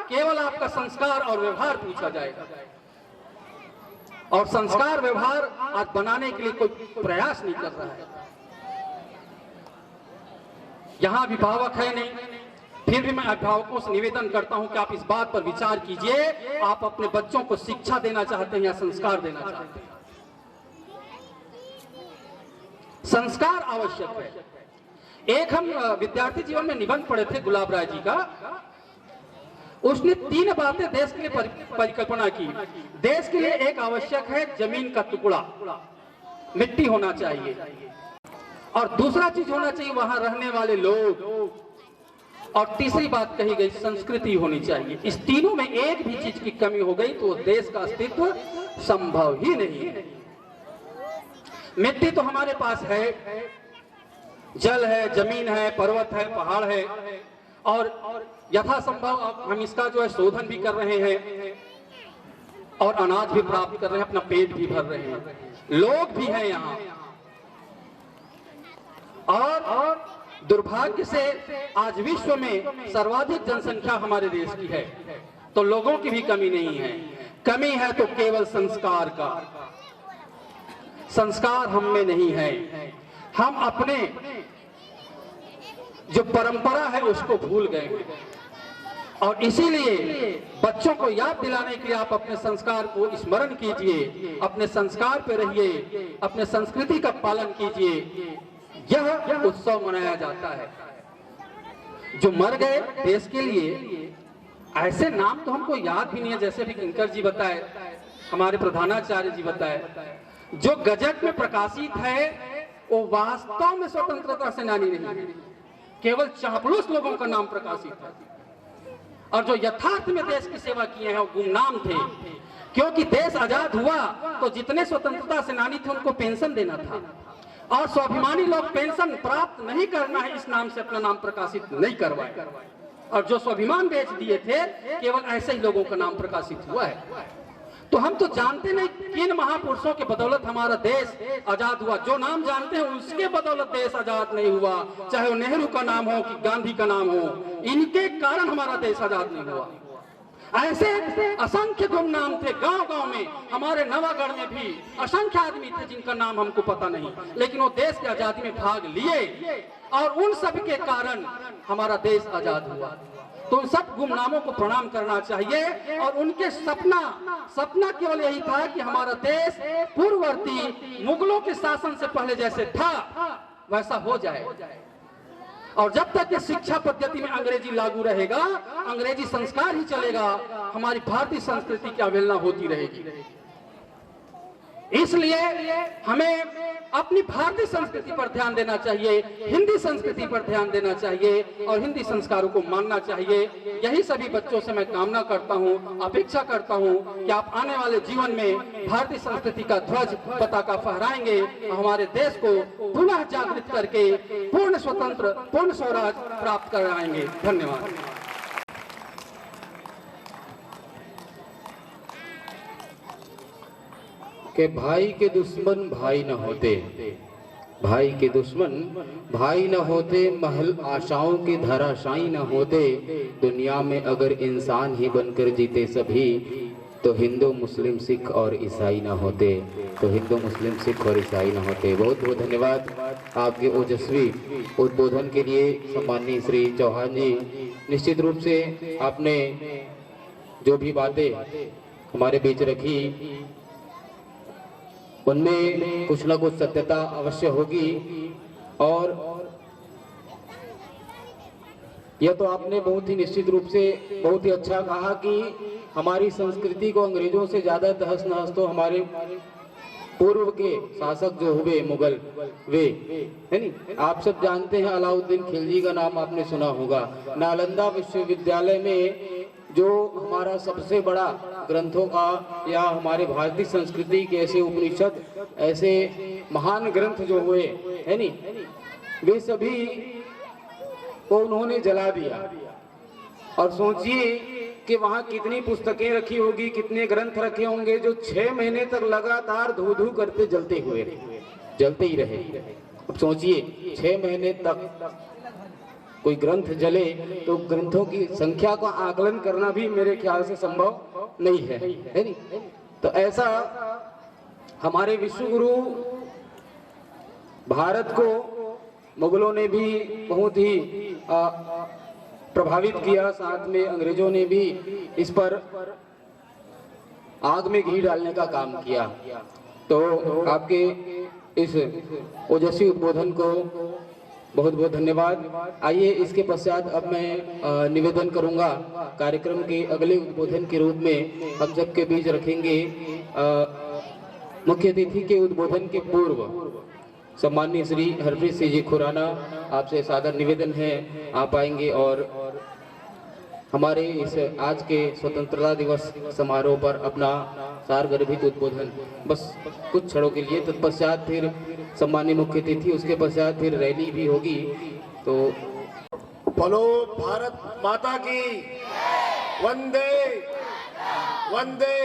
केवल आपका संस्कार और व्यवहार पूछा जाएगा। और संस्कार व्यवहार आज बनाने के लिए कोई प्रयास नहीं कर रहा है। यहां अभिभावक है नहीं, फिर भी मैं अभिभावकों से निवेदन करता हूं कि आप इस बात पर विचार कीजिए, आप अपने बच्चों को शिक्षा देना चाहते हैं या संस्कार देना चाहते हैं? संस्कार आवश्यक है। एक हम विद्यार्थी जीवन में निबंध पढ़े थे गुलाब राय जी का। उसने 3 बातें देश के लिए परिकल्पना की। देश के लिए एक आवश्यक है जमीन का टुकड़ा, मिट्टी होना चाहिए, और दूसरा चीज होना चाहिए वहां रहने वाले लोग, और तीसरी बात कही गई संस्कृति होनी चाहिए। इस तीनों में एक भी चीज की कमी हो गई तो देश का अस्तित्व संभव ही नहीं है। मिट्टी तो हमारे पास है, जल है, जमीन है, पर्वत है, पहाड़ है, और यथासंभव हम इसका जो है शोधन भी कर रहे हैं और अनाज भी प्राप्त कर रहे हैं, अपना पेट भी भर रहे हैं, लोग भी हैं यहाँ। और दुर्भाग्य से आज विश्व में सर्वाधिक जनसंख्या हमारे देश की है, तो लोगों की भी कमी नहीं है। कमी है तो केवल संस्कार का। संस्कार हम में नहीं है। हम अपने जो परंपरा है उसको भूल गए हैं, और इसीलिए बच्चों को याद दिलाने के लिए आप अपने संस्कार को स्मरण कीजिए, अपने संस्कार पे रहिए, अपने संस्कृति का पालन कीजिए। यह उत्सव मनाया जाता है। जो मर गए देश के लिए, ऐसे नाम तो हमको याद भी नहीं है, जैसे भी किंकर जी बताए, हमारे प्रधानाचार्य जी बताए। जो गजट में प्रकाशित है वो वास्तव में स्वतंत्रता सेनानी नहीं है, केवल चापलूस लोगों का नाम प्रकाशित है। और जो यथार्थ में देश की सेवा किए हैं वो गुमनाम थे, क्योंकि देश आजाद हुआ तो जितने स्वतंत्रता सेनानी थे उनको पेंशन देना था, और स्वाभिमानी लोग पेंशन प्राप्त नहीं करना है इस नाम से अपना नाम प्रकाशित नहीं करवाए, और जो स्वाभिमान बेच दिए थे केवल ऐसे ही लोगों का नाम प्रकाशित हुआ है। तो हम तो जानते नहीं किन महापुरुषों के बदौलत हमारा देश आजाद हुआ। जो नाम जानते हैं उसके बदौलत देश आजाद नहीं हुआ, चाहे वो नेहरू का नाम हो कि गांधी का नाम हो, इनके कारण हमारा देश आजाद नहीं हुआ। ऐसे असंख्य गुमनाम थे गांव-गांव में, हमारे नवागढ़ में भी असंख्य आदमी थे जिनका नाम हमको पता नहीं, लेकिन वो देश की आजादी में भाग लिए, और उन सब के कारण हमारा देश आजाद हुआ। तो उन सब गुमनामों को प्रणाम करना चाहिए, और उनके सपना केवल यही था कि हमारा देश पूर्ववर्ती मुगलों के शासन से पहले जैसे था वैसा हो जाए। और जब तक ये शिक्षा पद्धति में अंग्रेजी लागू रहेगा, अंग्रेजी संस्कार ही चलेगा, हमारी भारतीय संस्कृति की अवहेलना होती रहेगी। इसलिए हमें अपनी भारतीय संस्कृति पर ध्यान देना चाहिए, हिंदी संस्कृति पर ध्यान देना चाहिए, और हिंदी संस्कारों को मानना चाहिए। यही सभी बच्चों से मैं कामना करता हूं, अपेक्षा करता हूं कि आप आने वाले जीवन में भारतीय संस्कृति का ध्वज पताका फहराएंगे, हमारे देश को पुनः जागृत करके पूर्ण स्वतंत्र, पूर्ण स्वराज प्राप्त कराएंगे। धन्यवाद। कि भाई के दुश्मन भाई न होते, भाई के दुश्मन भाई न होते, महल आशाओं के धराशायी न होते। दुनिया में अगर इंसान ही बनकर जीते सभी, तो हिंदू मुस्लिम सिख और ईसाई न होते, तो हिंदू मुस्लिम सिख और ईसाई न होते। बहुत बहुत धन्यवाद आपके ओजस्वी उद्बोधन के लिए सम्माननीय श्री चौहान जी। निश्चित रूप से आपने जो भी बातें हमारे बीच रखी, उनमें कुछ न कुछ सत्यता अवश्य होगी। और यह तो आपने बहुत ही निश्चित रूप से बहुत ही अच्छा कहा कि हमारी संस्कृति को अंग्रेजों से ज्यादा तहस नहस तो हमारे पूर्व के शासक जो हुए मुगल वे, है नहीं। आप सब जानते हैं अलाउद्दीन खिलजी का नाम आपने सुना होगा। नालंदा विश्वविद्यालय में जो हमारा सबसे बड़ा ग्रंथों का या हमारे भारतीय संस्कृति के ऐसे उपनिषद, ऐसे महान ग्रंथ जो हुए, है नहीं, वे सभी को उन्होंने जला दिया। और सोचिए कि वहां कितनी पुस्तकें रखी होगी, कितने ग्रंथ रखे होंगे जो 6 महीने तक लगातार धू धू करते जलते ही रहे। अब सोचिए 6 महीने तक कोई ग्रंथ जले तो ग्रंथों की संख्या का आकलन करना भी मेरे ख्याल से संभव नहीं है नहीं। तो ऐसा हमारे विश्वगुरु भारत को मुगलों ने भी बहुत ही प्रभावित किया, साथ में अंग्रेजों ने भी इस पर आग में घी डालने का काम किया। तो आपके इस ओजस्वी उद्बोधन को बहुत बहुत धन्यवाद। आइए इसके पश्चात अब मैं निवेदन करूंगा, कार्यक्रम के अगले उद्बोधन के रूप में हम सबके बीच रखेंगे मुख्य अतिथि के उद्बोधन के पूर्व सम्माननीय श्री हरप्रीत सिंह जी खुराना, आपसे सादर निवेदन है आप आएंगे और हमारे इस आज के स्वतंत्रता दिवस समारोह पर अपना सारगर्भित उद्बोधन बस कुछ क्षणों के लिए, तत्पश्चात फिर सम्माननीय मुख्य अतिथि, उसके पश्चात फिर रैली भी होगी। तो बोलो भारत माता की, वंदे वंदे।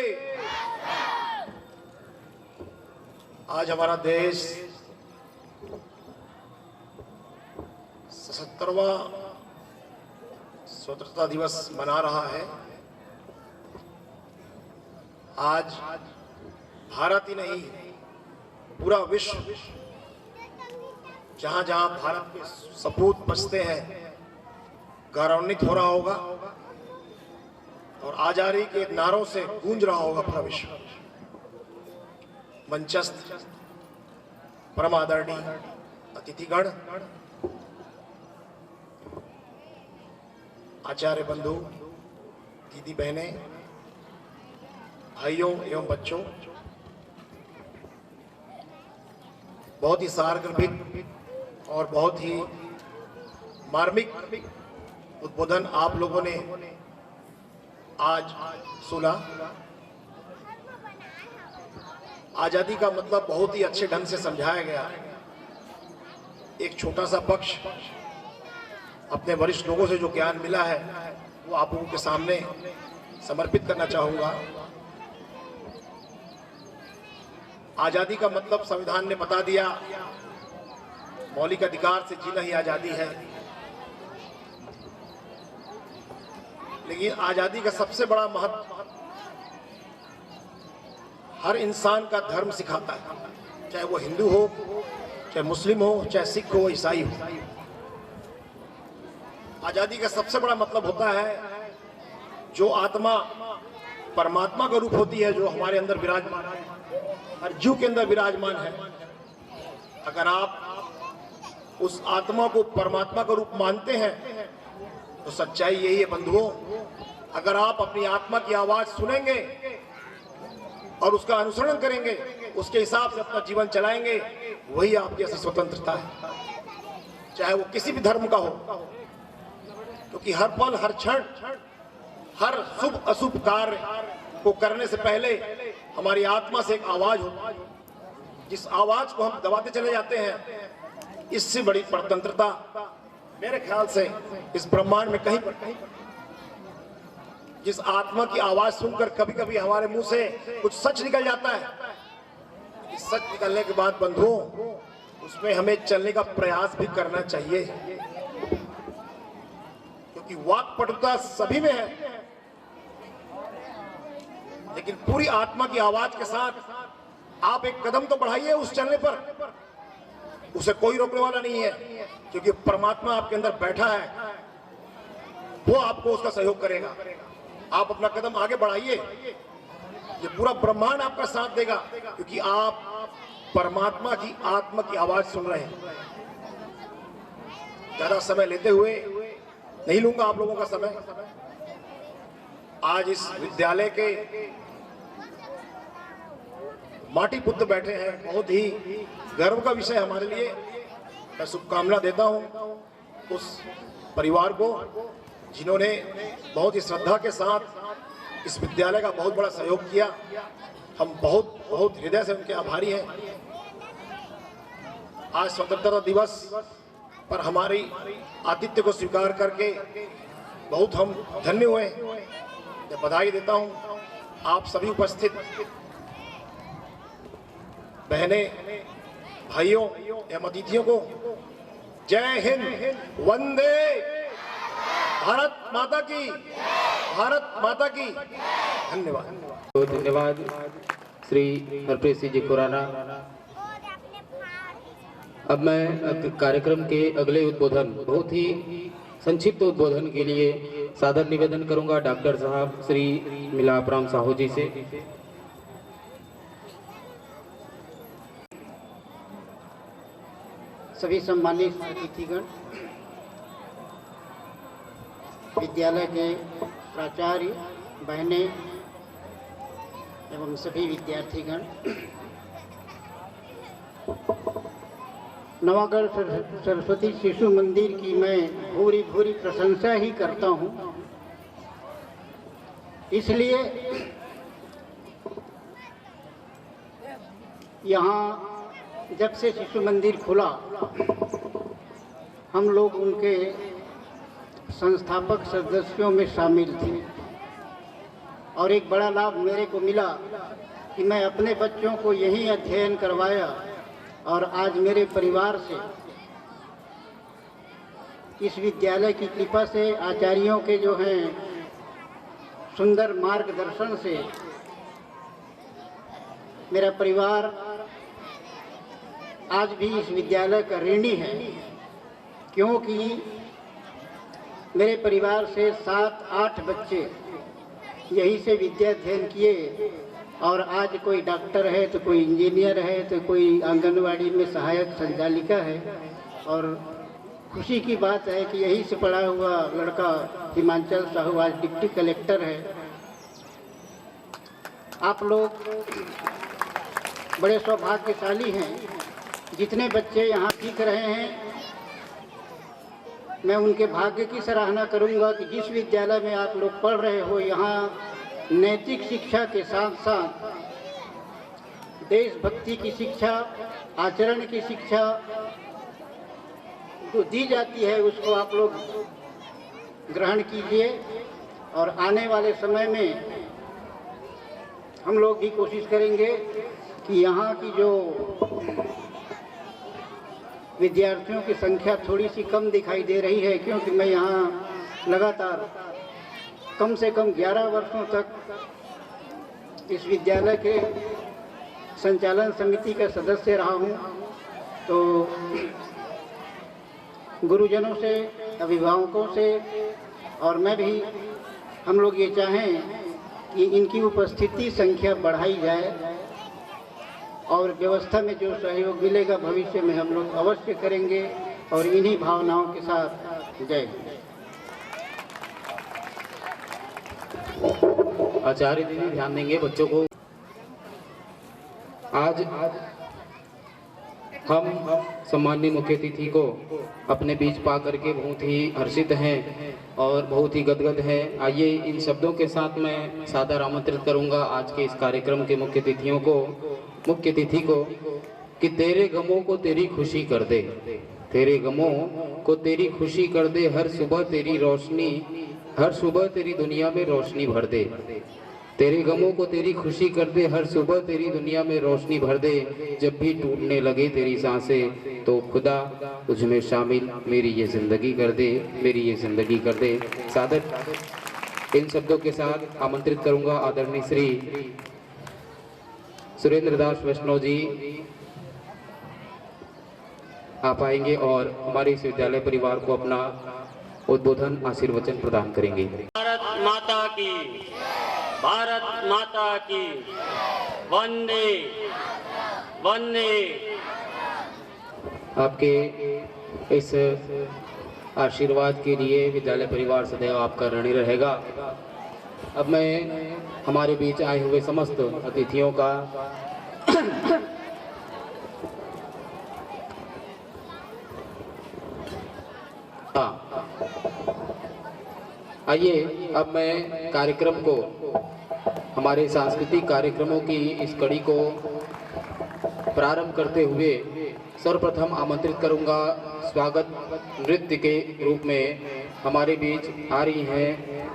आज हमारा देश 77वां स्वतंत्रता दिवस मना रहा है। आज भारत ही नहीं, पूरा विश्व, जहां जहां भारत के सपूत बचते हैं, गौरवान्वित हो रहा होगा और आजादी के नारों से गूंज रहा होगा पूरा विश्व। मंचस्थ परम आदरणीय अतिथिगण, आचार्य बंधु, दीदी बहनें, भाइयों एवं बच्चों, बहुत ही सारगर्भित और बहुत ही मार्मिक उद्बोधन आप लोगों ने आज सुना। आजादी का मतलब बहुत ही अच्छे ढंग से समझाया गया। एक छोटा सा पक्ष अपने वरिष्ठ लोगों से जो ज्ञान मिला है वो आप लोगों के सामने समर्पित करना चाहूंगा। आजादी का मतलब संविधान ने बता दिया, मौलिक अधिकार से जीना ही आजादी है। लेकिन आजादी का सबसे बड़ा महत्व हर इंसान का धर्म सिखाता है, चाहे वो हिंदू हो, चाहे मुस्लिम हो, चाहे सिख हो, ईसाई हो। आजादी का सबसे बड़ा मतलब होता है जो आत्मा परमात्मा का रूप होती है, जो हमारे अंदर विराजमान है, हर जीव के अंदर विराजमान है। अगर आप उस आत्मा को परमात्मा का रूप मानते हैं तो सच्चाई यही है बंधुओं, अगर आप अपनी आत्मा की आवाज सुनेंगे और उसका अनुसरण करेंगे, उसके हिसाब से अपना जीवन चलाएंगे, वही आपकी असली स्वतंत्रता है, चाहे वो किसी भी धर्म का हो। क्योंकि हर पल, हर क्षण, हर शुभ अशुभ कार्य को करने से पहले हमारी आत्मा से एक आवाज होती है, जिस आवाज को हम दबाते चले जाते हैं। इससे बड़ी स्वतंत्रता मेरे ख्याल से इस ब्रह्मांड में कहीं पर नहीं। जिस आत्मा की आवाज सुनकर कभी कभी हमारे मुंह से कुछ सच निकल जाता है, इस सच निकलने के बाद बंधुओं उसमें हमें चलने का प्रयास भी करना चाहिए, क्योंकि वाक पटुता सभी में है। लेकिन पूरी आत्मा की आवाज के साथ आप एक कदम तो बढ़ाइए उस चलने पर, उसे कोई रोकने वाला नहीं है, क्योंकि परमात्मा आपके अंदर बैठा है, वो आपको उसका सहयोग करेगा। आप अपना कदम आगे बढ़ाइए, ये पूरा ब्रह्मांड आपका साथ देगा, क्योंकि आप परमात्मा की आत्मा की आवाज सुन रहे हैं। ज्यादा समय लेते हुए नहीं लूंगा आप लोगों का समय। आज इस विद्यालय के माटी पुत्र बैठे हैं, बहुत ही गर्व का विषय हमारे लिए। मैं शुभकामना देता हूं उस परिवार को जिन्होंने बहुत ही श्रद्धा के साथ इस विद्यालय का बहुत बड़ा सहयोग किया। हम बहुत बहुत हृदय से उनके आभारी हैं। आज स्वतंत्रता दिवस पर हमारी आतिथ्य को स्वीकार करके बहुत हम धन्य हुए। मैं बधाई देता हूं आप सभी उपस्थित बहने भाइयों एवं अतिथियों को। जय हिंद, वंदे भारत माता की, भारत माता की। धन्यवाद। तो धन्यवाद श्री हरप्रीत सिंह जी खुराना। अब मैं कार्यक्रम के अगले उद्बोधन, बहुत ही संक्षिप्त उद्बोधन के लिए सादर निवेदन करूंगा डॉक्टर साहब श्री मिलाप राम साहू जी से। सभी सम्मानित अतिथिगण, विद्यालय के प्राचार्य, बहनें एवं सभी विद्यार्थीगण, नवागढ़ सरस्वती शिशु मंदिर की मैं भूरी भूरी प्रशंसा ही करता हूं। इसलिए यहाँ जब से शिशु मंदिर खुला, हम लोग उनके संस्थापक सदस्यों में शामिल थे और एक बड़ा लाभ मेरे को मिला कि मैं अपने बच्चों को यहीं अध्ययन करवाया और आज मेरे परिवार से, इस विद्यालय की कृपा से, आचार्यों के जो हैं सुंदर मार्गदर्शन से मेरा परिवार आज भी इस विद्यालय का ऋणी है, क्योंकि मेरे परिवार से 7-8 बच्चे यहीं से विद्या अध्ययन किए और आज कोई डॉक्टर है तो कोई इंजीनियर है तो कोई आंगनवाड़ी में सहायक संचालिका है। और खुशी की बात है कि यहीं से पढ़ा हुआ लड़का हिमांचल साहू आज डिप्टी कलेक्टर है। आप लोग बड़े सौभाग्यशाली हैं। जितने बच्चे यहाँ सीख रहे हैं, मैं उनके भाग्य की सराहना करूँगा कि जिस विद्यालय में आप लोग पढ़ रहे हो, यहाँ नैतिक शिक्षा के साथ साथ देशभक्ति की शिक्षा, आचरण की शिक्षा जो दी जाती है, उसको आप लोग ग्रहण कीजिए। और आने वाले समय में हम लोग भी कोशिश करेंगे कि यहाँ की जो विद्यार्थियों की संख्या थोड़ी सी कम दिखाई दे रही है, क्योंकि मैं यहाँ लगातार कम से कम 11 वर्षों तक इस विद्यालय के संचालन समिति का सदस्य रहा हूँ। तो गुरुजनों से, अभिभावकों से और मैं भी, हम लोग ये चाहें कि इनकी उपस्थिति संख्या बढ़ाई जाए और व्यवस्था में जो सहयोग मिलेगा भविष्य में हम लोग अवश्य करेंगे। और इन्हीं भावनाओं के साथ जय हिंद। आचार्य जी ध्यान देंगे बच्चों को। आज हम सम्माननीय मुख्य अतिथि को अपने बीच पा करके बहुत ही हर्षित हैं और बहुत ही गदगद हैं। आइए इन शब्दों के साथ मैं सादर आमंत्रित करूंगा आज के इस कार्यक्रम के मुख्य अतिथि को कि तेरे गमों को तेरी खुशी कर दे, तेरे गमों को तेरी खुशी कर दे, हर सुबह तेरी रोशनी, हर सुबह तेरी दुनिया में रोशनी भर दे। तेरे गमों को तेरी खुशी कर दे, हर सुबह तेरी दुनिया में रोशनी भर दे। जब भी टूटने लगे तेरी सांसें तो खुदा तुझ में शामिल मेरी ये जिंदगी कर दे, मेरी ये जिंदगी कर दे। सादर इन शब्दों के साथ आमंत्रित करूंगा आदरणीय श्री सुरेंद्र दास वैष्णव जी आप आएंगे और हमारे इस विद्यालय परिवार को अपना उद्बोधन आशीर्वचन प्रदान करेंगे। भारत माता की भारत माता की वंदे वंदे। आपके इस आशीर्वाद के लिए विद्यालय परिवार सदैव आपका ऋणी रहेगा। अब मैं हमारे बीच आए हुए समस्त अतिथियों का आइए अब मैं कार्यक्रम को, हमारे सांस्कृतिक कार्यक्रमों की इस कड़ी को प्रारंभ करते हुए सर्वप्रथम आमंत्रित करूंगा स्वागत नृत्य के रूप में हमारे बीच आ रही हैं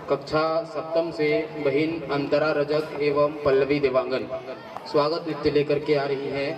कक्षा सप्तम से बहिन अंतरा रजक एवं पल्लवी देवांगन स्वागत नृत्य लेकर के आ रही हैं।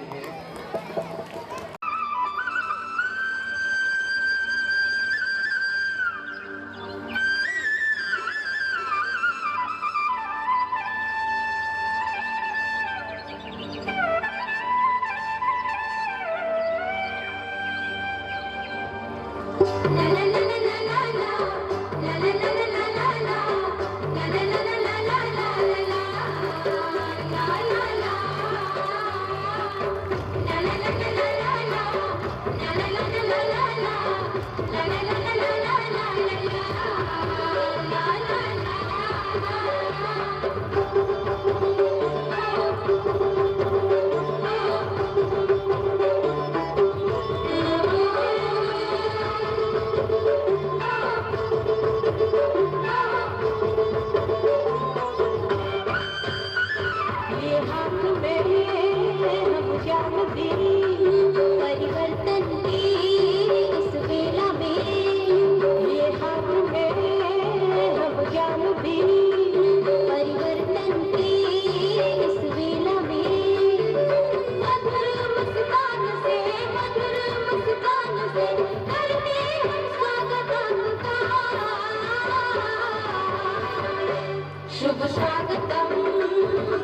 शुभ स्वागतम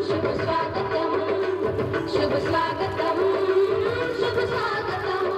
शुभ स्वागतम शुभ स्वागतम शुभ स्वागतम।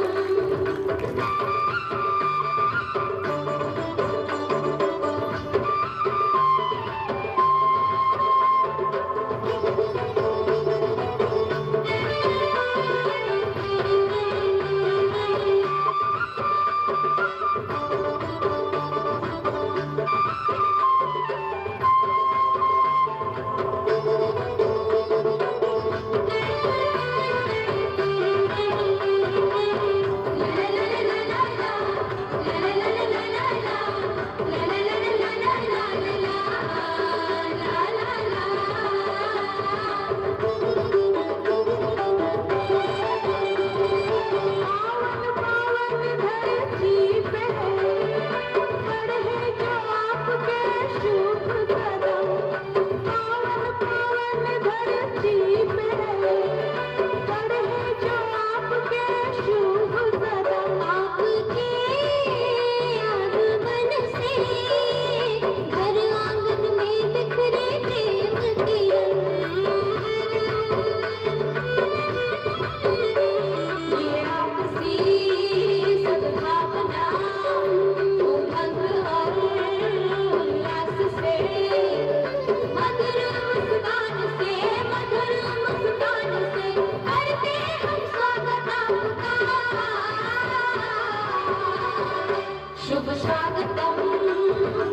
शुभ स्वागतम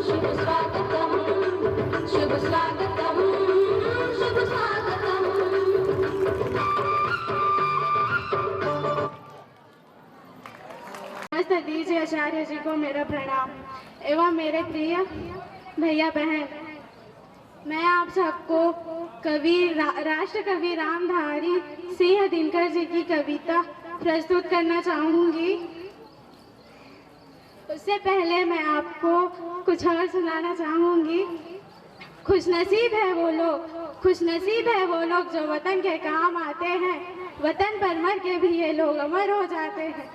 शुभ स्वागतम शुभ स्वागतम शुभ स्वागतम। नमस्ते दीजिए आचार्य जी को मेरा प्रणाम एवं मेरे प्रिय भैया बहन, मैं आप सबको कवि राष्ट्र कवि रामधारी सिंह दिनकर जी की कविता प्रस्तुत करना चाहूंगी। उससे पहले मैं आपको कुछ और सुनाना चाहूंगी। खुशनसीब है वो लोग जो वतन के काम आते हैं, वतन पर मर के भी ये लोग अमर हो जाते हैं।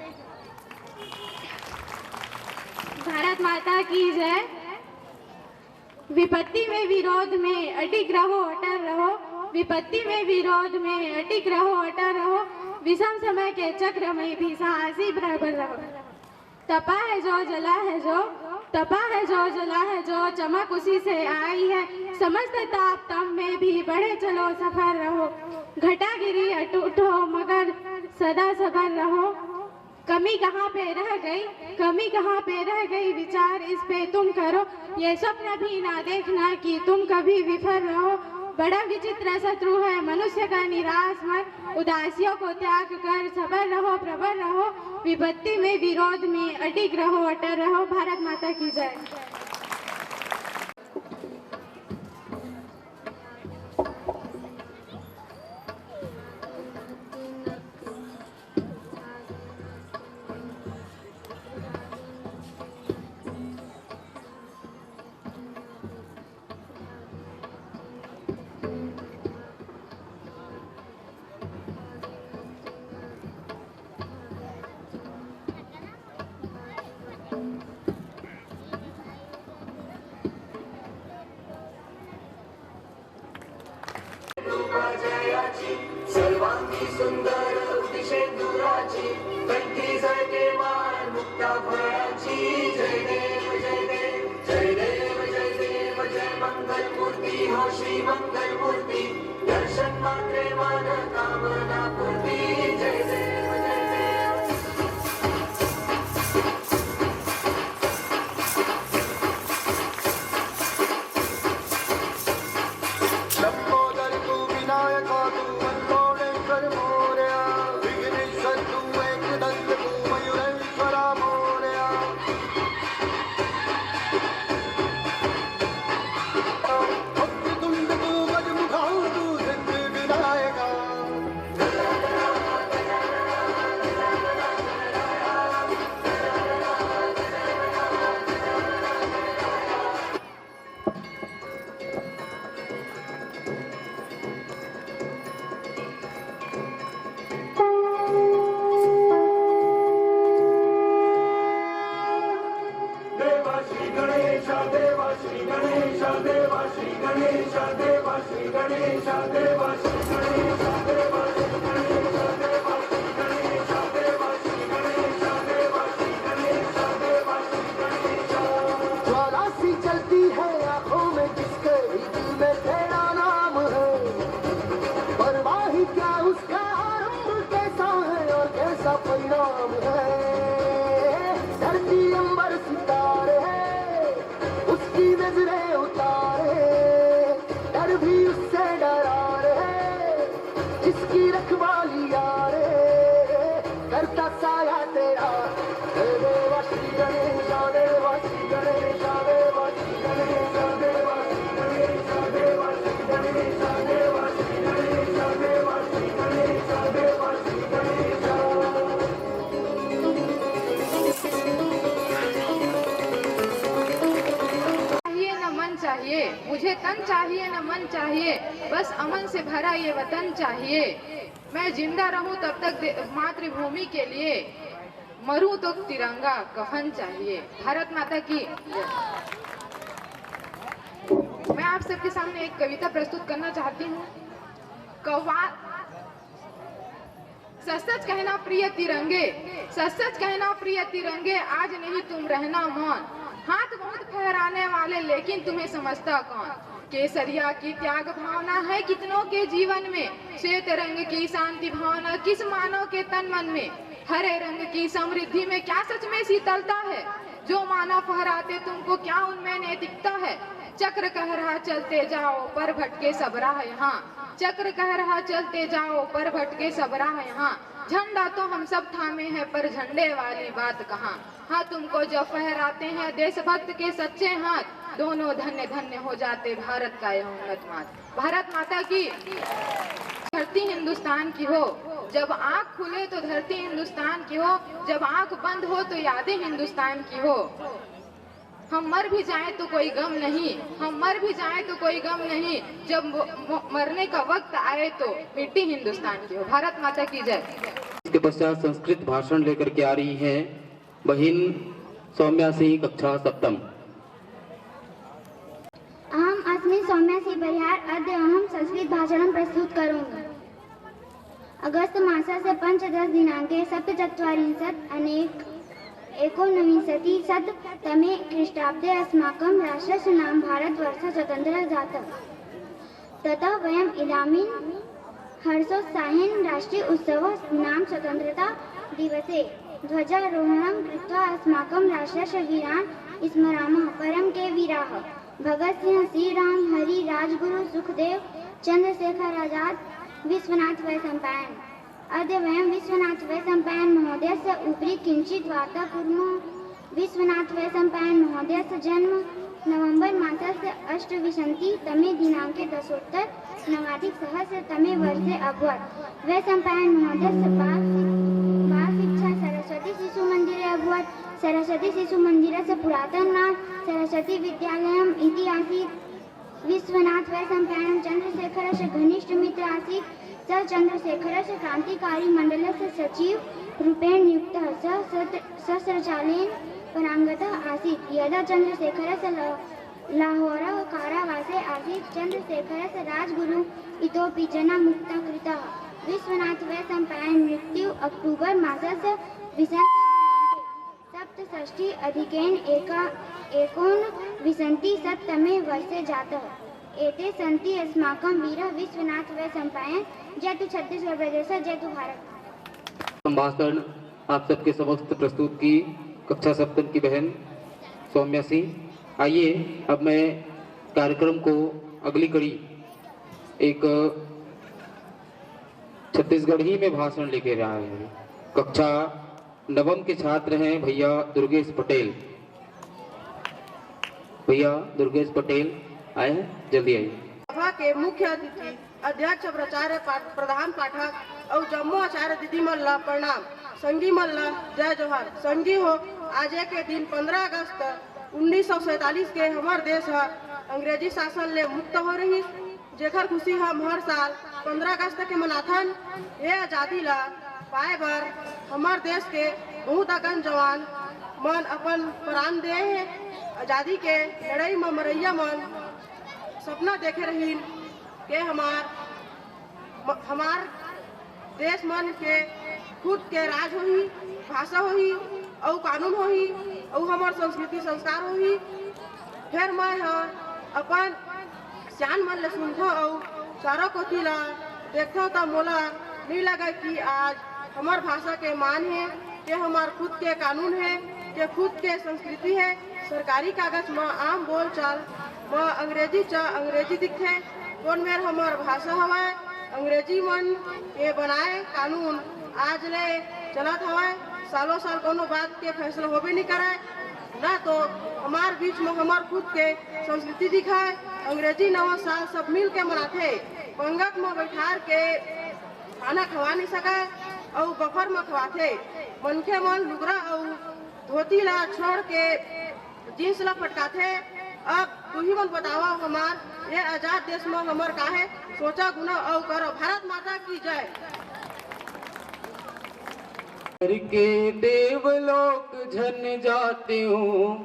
भारत माता की जय। विपत्ति में विरोध में अडिग रहो अटल रहो, विपत्ति में विरोध में अडिग रहो अटल रहो, विषम समय के चक्र में भी साहसी बराबर रहो। तपा है जो जला है जो, तपा है जो जला है जो, चमक उसी से आई है, समस्त ताप तम में भी बढ़े चलो सफर रहो, घटा गिरी अटूट हो मगर सदा सबर रहो। कमी कहाँ पे रह गई, कमी कहाँ पे रह गई, विचार इस पे तुम करो, ये स्वप्न भी ना देखना कि तुम कभी विफल रहो। बड़ा विचित्र शत्रु है मनुष्य का निराश मन, उदासियों को त्याग कर सबर रहो प्रबल रहो, विपत्ति में विरोध में अडिग रहो अटल रहो। भारत माता की जय। सर्वांगी सुंदर उदिशे दुराची, कंठी झळके वाण मुक्ता फळाची। जय देव जय देव जय देव जय देव जय मंगल मूर्ती हो श्री मंगल मूर्ती, दर्शन मात्रे मन कामना पूर्ती। जय देव जय देव। लंबोदर तू विनायक तू मंगोळेश्वर मोरया, विघ्नेश्वर तू एकदंत तू मयूरेश्वरा मोरया। भक्तितुंड तू गजमुखा तू सिद्धी विनायका। देवा श्री गणेशा देवा श्री गणेशा देवा श्री गणेशा देवा श्री गणेशा देवा श्री गणेशा देवा श्री गणेशा देवा श्री गणेशा देवा श्री गणेशा देवा श्री गणेशा देवा श्री गणेशा। ज्वाला सी चलती है आंखों में जिसके भी दिल में तेरा नाम है, परवाही क्या उसका आरंभ कैसा है और कैसा परिणाम है। धरती अंबर सितारे है उसकी नजरें उतारे, डर भी उससे डरा रे जिसकी रखवाली यारे, करता साया तेरा। देवा श्री गणेशा देवा श्री गणेशा देवा श्री गणेशा देवा श्री गणेशा देवा श्री गणेशा देवा श्री गणेशा देवा श्री गणेशा देवा श्री गणेशा। चाहिए न मन चाहिए, मुझे तन चाहिए न मन चाहिए, बस अमन से भरा ये वतन चाहिए। मैं जिंदा रहूं तब तक मातृभूमि के लिए, मरूं तो तिरंगा कफन चाहिए। भारत माता की जय। मैं आप सबके सामने एक कविता प्रस्तुत करना चाहती हूँ। सच सच कहना प्रिय तिरंगे, सच सच कहना प्रिय तिरंगे, आज नहीं तुम रहना मौन। हाथ बहुत फहराने वाले लेकिन तुम्हें समझता कौन। केसरिया की त्याग भावना है कितनों के जीवन में, श्वेत रंग की शांति भावना किस मानव के तन मन में। हरे रंग की समृद्धि में क्या सच में शीतलता है, जो मानव फहराते तुमको क्या उनमें नैतिकता है। चक्र कह रहा चलते जाओ पर भटके सब राह यहाँ, चक्र कह रहा चलते जाओ पर भटके सब राह यहाँ। झंडा तो हम सब थामे हैं पर झंडे वाली बात कहाँ। हाँ तुमको जब फहराते हैं देशभक्त के सच्चे हाथ, दोनों धन्य धन्य हो जाते भारत का यह उन्नत मात। भारत माता की धरती हिंदुस्तान की हो, जब आँख खुले तो धरती हिंदुस्तान की हो, जब आँख बंद हो तो यादें हिंदुस्तान की हो। हम मर भी जाएं तो कोई गम नहीं, हम मर भी जाएं तो कोई गम नहीं, जब मरने का वक्त आए तो मिट्टी हिंदुस्तान की हो। भारत माता की जय। इसके पश्चात संस्कृत भाषण लेकर के आ रही है बहिन सौम्या सिंह, कक्षा सप्तम। अहम अस्मि सौम्या सिंह परिहार, अद्य अहम संस्कृत भाषणं प्रस्तुत करोमि। अगस्त मासस्य 15 दिनाङ्के 1740 अनेक एकोनविंशतिशततमे ख्रीष्टाब्दे अस्माकं राष्ट्रस्य नाम भारतवर्षः स्वतन्त्रः जातः। ततः वयम् इदानीं हर्षोत्साहेन राष्ट्रीय उत्सवः नाम स्वतन्त्रता दिवसे ध्वजारोहणं कृत्वा अस्माकं राष्ट्रस्य वीरान् स्मरामः। परं के वीराः भगत सिंह, श्रीराम, हरि, राजगुरु, सुखदेव, चंद्रशेखर आजाद, विश्वनाथ वैशंपायन। अद्य वयं विश्वनाथ वैशंपायन महोदयस्य उपरि किञ्चित् वार्ता कुर्मः। विश्वनाथ वैशंपायन महोदयस्य जन्म नवंबर मासस्य 28तमे दिनाङ्के 10,990 वर्षे अभवत्। वैशंपायन महोदयस्य बालशिक्षा सरस्वती शिशुमन्दिरे अभवत्। सरस्वती शिशुमन्दिरस्य पुरातनं नाम सरस्वती विद्यालयम् इति आसीत्। विश्वनाथ वैशंपायन चन्द्रशेखरस्य घनिष्ठ मित्र आसीत्। सः चन्द्रशेखरस्य क्रान्तिकारी मण्डलस्य सचिव रूपेण नियुक्तः। सः सशस्त्रचालेन पराङ्गतः आसीत्। यदा चन्द्रशेखरस्य लाहोर कारावासे आसीत्, चन्द्रशेखरस्य राजगुरु इतोपि जनाः मुक्तः कृतः। विश्वनाथ वैशंपायन मृत्यु अक्टोबर मासस्य 67 वर्षे जातः। एते सन्ति अस्माकं वीरः विश्वनाथ वैशंपायन। जयतु छत्तीसगढ़ प्रदेश, जयतु भारत। भाषण आप सबके समक्ष प्रस्तुत की कक्षा सप्तम की बहन सौम्या सिंह। आइए अब मैं कार्यक्रम को अगली कड़ी एक छत्तीसगढ़ी में भाषण लेके रहा है। कक्षा नवम के छात्र हैं भैया दुर्गेश पटेल। भैया दुर्गेश पटेल आए हैं, जल्दी आइए। सभा के मुख्य अतिथि, अध्यक्ष, प्राचार्य, प्रधान पाठक और जम्मू आचार्य दीदी मन ला प्रणाम। संगी मन ला जय जोहार। संगी हो, आज के दिन 15 अगस्त 1947 के हमार देश है अंग्रेजी शासन ले मुक्त हो रही, जेकर खुशी हम हर साल 15 अगस्त के मनाथन। ये आजादी ला पाए बर हमार देश के बहुत अगन जवान मन अपन प्राण दे हैं। आजादी के लड़ाई में मरैया मन सपना देखे रही के हमार देश मन के खुद के राज होही, भाषा होही और कानून होही और हमार संस्कृति संस्कार होही। फिर मैं अपन सियान मन ले सुनथो और चारों कोती ला देखथो तो मोला नहीं लगा कि आज हमार भाषा के मान है, कि हमार खुद के कानून है, कि खुद के संस्कृति है। सरकारी कागज में आम बोल चाल में अंग्रेजी दिखते, कौन मेर हमार भाषा हवाए। अंग्रेजी मन के बनाए कानून आज ले चलत हवाए। सालों साल कोनो बात के फैसला होबे नहीं कराए, ना तो हमार बीच में हमार खुद के संस्कृति दिखाए। अंग्रेजी नवा साल सब मिल के मनाते, पंगत में बैठार के खाना खवा नहीं सका और बफर में खवाते। मनखे मन लुगरा और धोती ला छोड़ के जींस ला फटकाते। अब तू ही मन बतावा हमार ये आजाद देश में हमार का है, सोचा गुना और करो। भारत माता की जय। के देवलोक झन जाते हो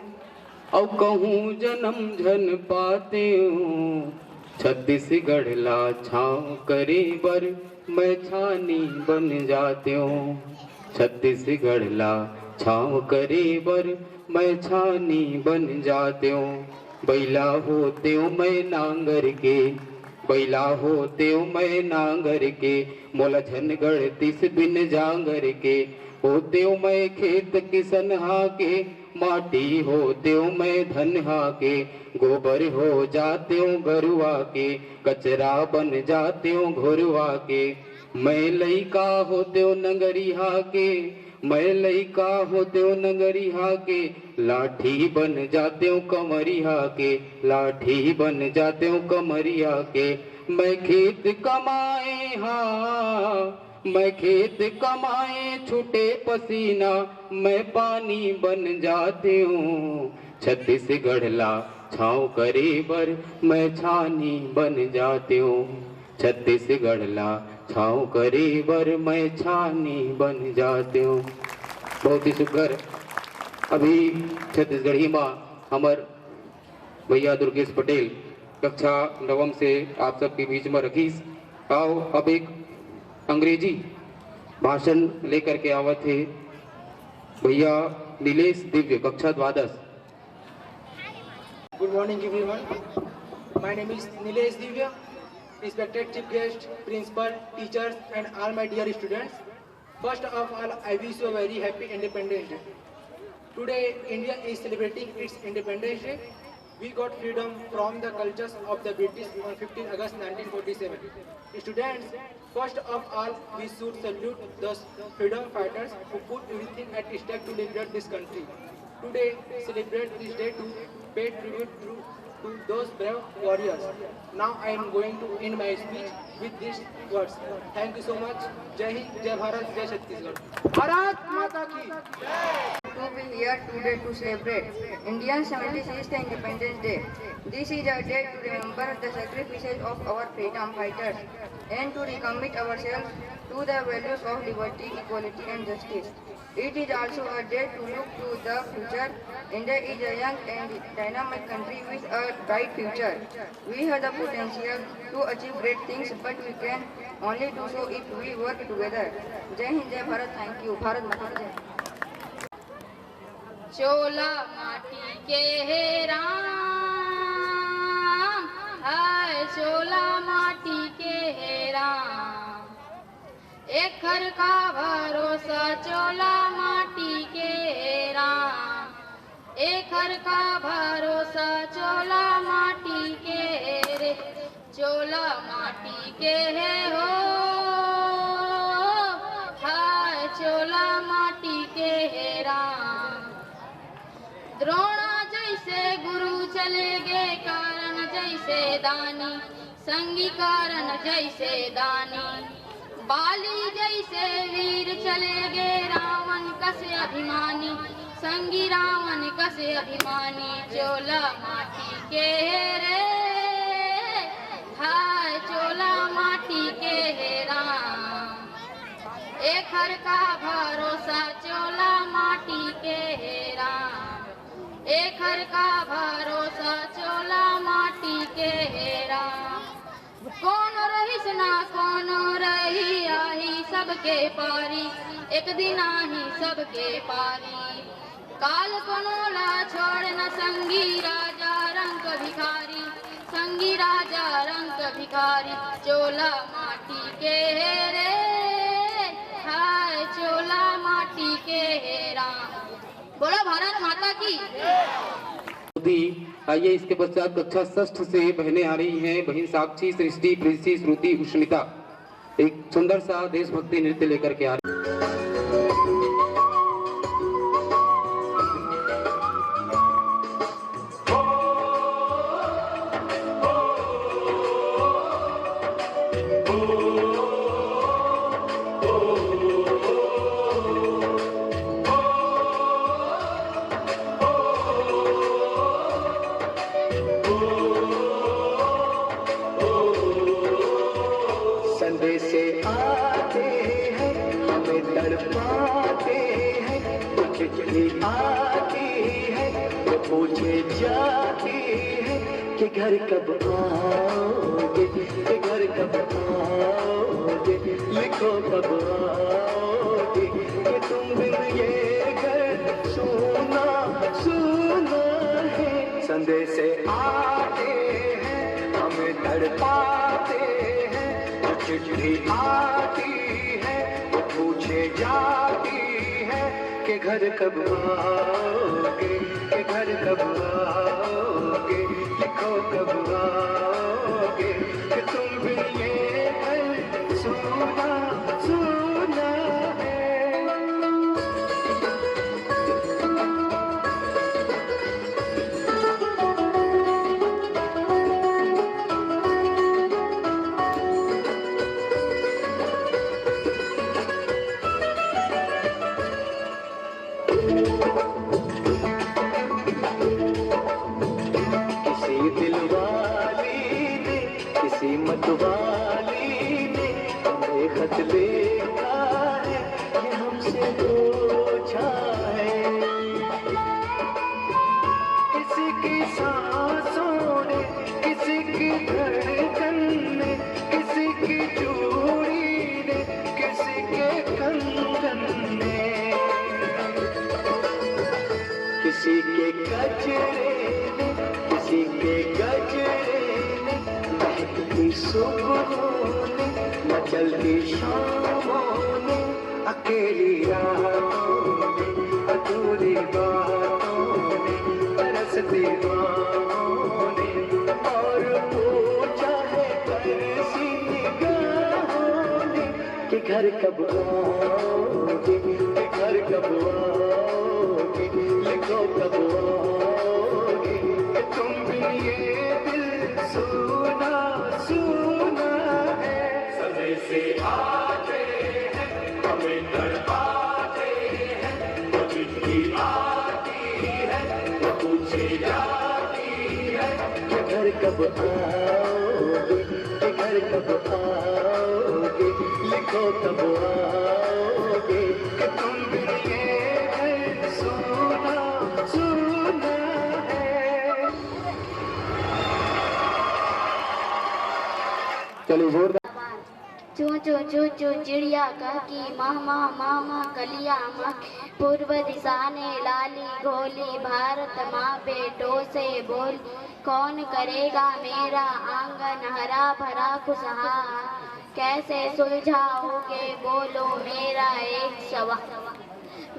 और कहूँ जन्म झन पाते हो। छत्तीसगढ़ ला छाँव करे बर मैं छानी बन जाते हो। छत्तीसगढ़ ला छाँव करे बर मैं छानी बन जाते हो। बैला होते हो मैं नांगर के, बैला होते हो मैं नांगर के। मोला झनगढ़ तिस बिन जांगर के। होते हो मैं खेत किसनहा के, माटी होते हो मैं धनहा के। गोबर हो जाते हो गरुआ के, कचरा बन जाते हो घोरुआ के। मैं लइका होते हो नंगरिहा के, मैं लइका होते हो नंगरिहा के। लाठी बन जाते हो कमरिहा के, लाठी बन जाते हो कमरिहा के। मैं खेत कमाए, हाँ मैं खेत कमाए छूटे पसीना, मैं पानी बन जाते हूँ। छत्तीसगढ़ ला छाँव करे बर मैं छानी बन जाते हूँ। छत्तीसगढ़ ला छाँव करे बर मैं छानी बन जाते हूँ। बहुत ही सुंदर। अभी छत्तीसगढ़ी माँ हमर भैया दुर्गेश पटेल कक्षा नवम से आप सबके बीच में रखीस। आओ अब एक अंग्रेजी भाषण लेकर के आवत है भैया नीलेश दिव्य, कक्षा द्वादश। Good morning everyone. My name is Nilesh Divya. Respected chief guest, principal, teachers and all my dear students. First of all, I wish you a very happy Independence Day. Today, India is celebrating its Independence Day. We got freedom from the cultures of the British on 15 August 1947. Students, first of all, we should salute those freedom fighters who put everything at stake to liberate this country. Today, celebrate this day to pay tribute to those brave warriors. Now I am going to end my speech with these words. Thank you so much. Jai Hind, Jai Bharat, Jai Chhattisgarh. Bharat Mata ki Jai. To be here today to celebrate Indian 76th Independence Day. This is a day to remember the sacrifices of our freedom fighters and to recommit ourselves to the values of liberty, equality and justice. It is also a day to look to the future. India is a young and dynamic country with a bright future. We have the potential to achieve great things, but we can only do so if we work together. Jai Hind, Jai Bharat. Thank you. Bharat Mata ki Jai. चोला माटी के हे राम, हाय चोला माटी के हे राम, एक घर का भरोसा चोला माटी के हे राम, एक घर का भरोसा चोला माटी के रे, चोला माटी के है हो, हाय चोला माटी के हे राम। द्रोणा जैसे गुरु चले गए कारण जैसे दानी, संगी कारण जैसे दानी, बाली जैसे वीर चले गए रावण कसे अभिमानी, संगी रावण कसे अभिमानी, चोला माटी के रे, हाय चोला माटी के हे राम, एक हर का भरोसा चोला माटी के हे राम, एक हर का भरोसा चोला माटी के हे राम। कौन रहीस ना कौन रही आही सबके पारी, एक दिन आही सबके पारी, काल कोनोला छोड़ न संगी राजा रंग भिखारी, संगी राजा रंग भिखारी, चोला माटी के हे रे, हाय चोला माटी के हे राम। बोलो भारत माता की। आइए इसके पश्चात कक्षा षष्ठ से बहनें आ रही हैं। बहन साक्षी, सृष्टि, प्रीति, श्रुति, उष्मिता एक सुंदर सा देशभक्ति नृत्य लेकर के आ रही। घर कब आओगे, के घर कब आओगे, लिखो कब आओगे, कि तुम बिन ये घर सुना सुना है। संदेश आते हैं हमें तड़पाते हैं, जो चिट्ठी आती है वो पूछे जाती है, कि घर कब आओगे, के घर कब आओगे, लिखो कब आओगे, कि तुम बिन ये घर सुना सुना है। मतवाली ने हमें खत लिखा है, ये हमसे पूछा है, किसी की सांसों ने, किसी की धड़कन ने, किसी की चूड़ी ने, किसी के कंगन ने, किसी के गजरे ने, किसी के गजरे ने, महकती सुबहों ने, मचलती शामों ने, अकेली रातों ने, अधूरी बातों ने, बरसती बाहों ने, और पूछा है बरसी निगाहों ने कि घर कब आओगे, कि घर कब आओगे, लिखो कब आओगे, कि तुम भी ये दिल सुना सुना है। समय से आते हैं हमें तड़पाते हैं, वो चिट्ठी आती है वो पूछे जाती है कि घर कब आओगे, कि घर कब आओगे, लिखो कब आओगे, कि तुम भी ये दिल सुना सुना है। चलिए जोरदार। चू चू चू चू चिड़िया कहकी मामा मामा कलिया माँ, पूर्व दिशा ने लाली घोली, भारत माँ बेटों से बोल, कौन करेगा मेरा आंगन हरा भरा खुशहाल, कैसे सुलझाओगे बोलो मेरा एक सवाल,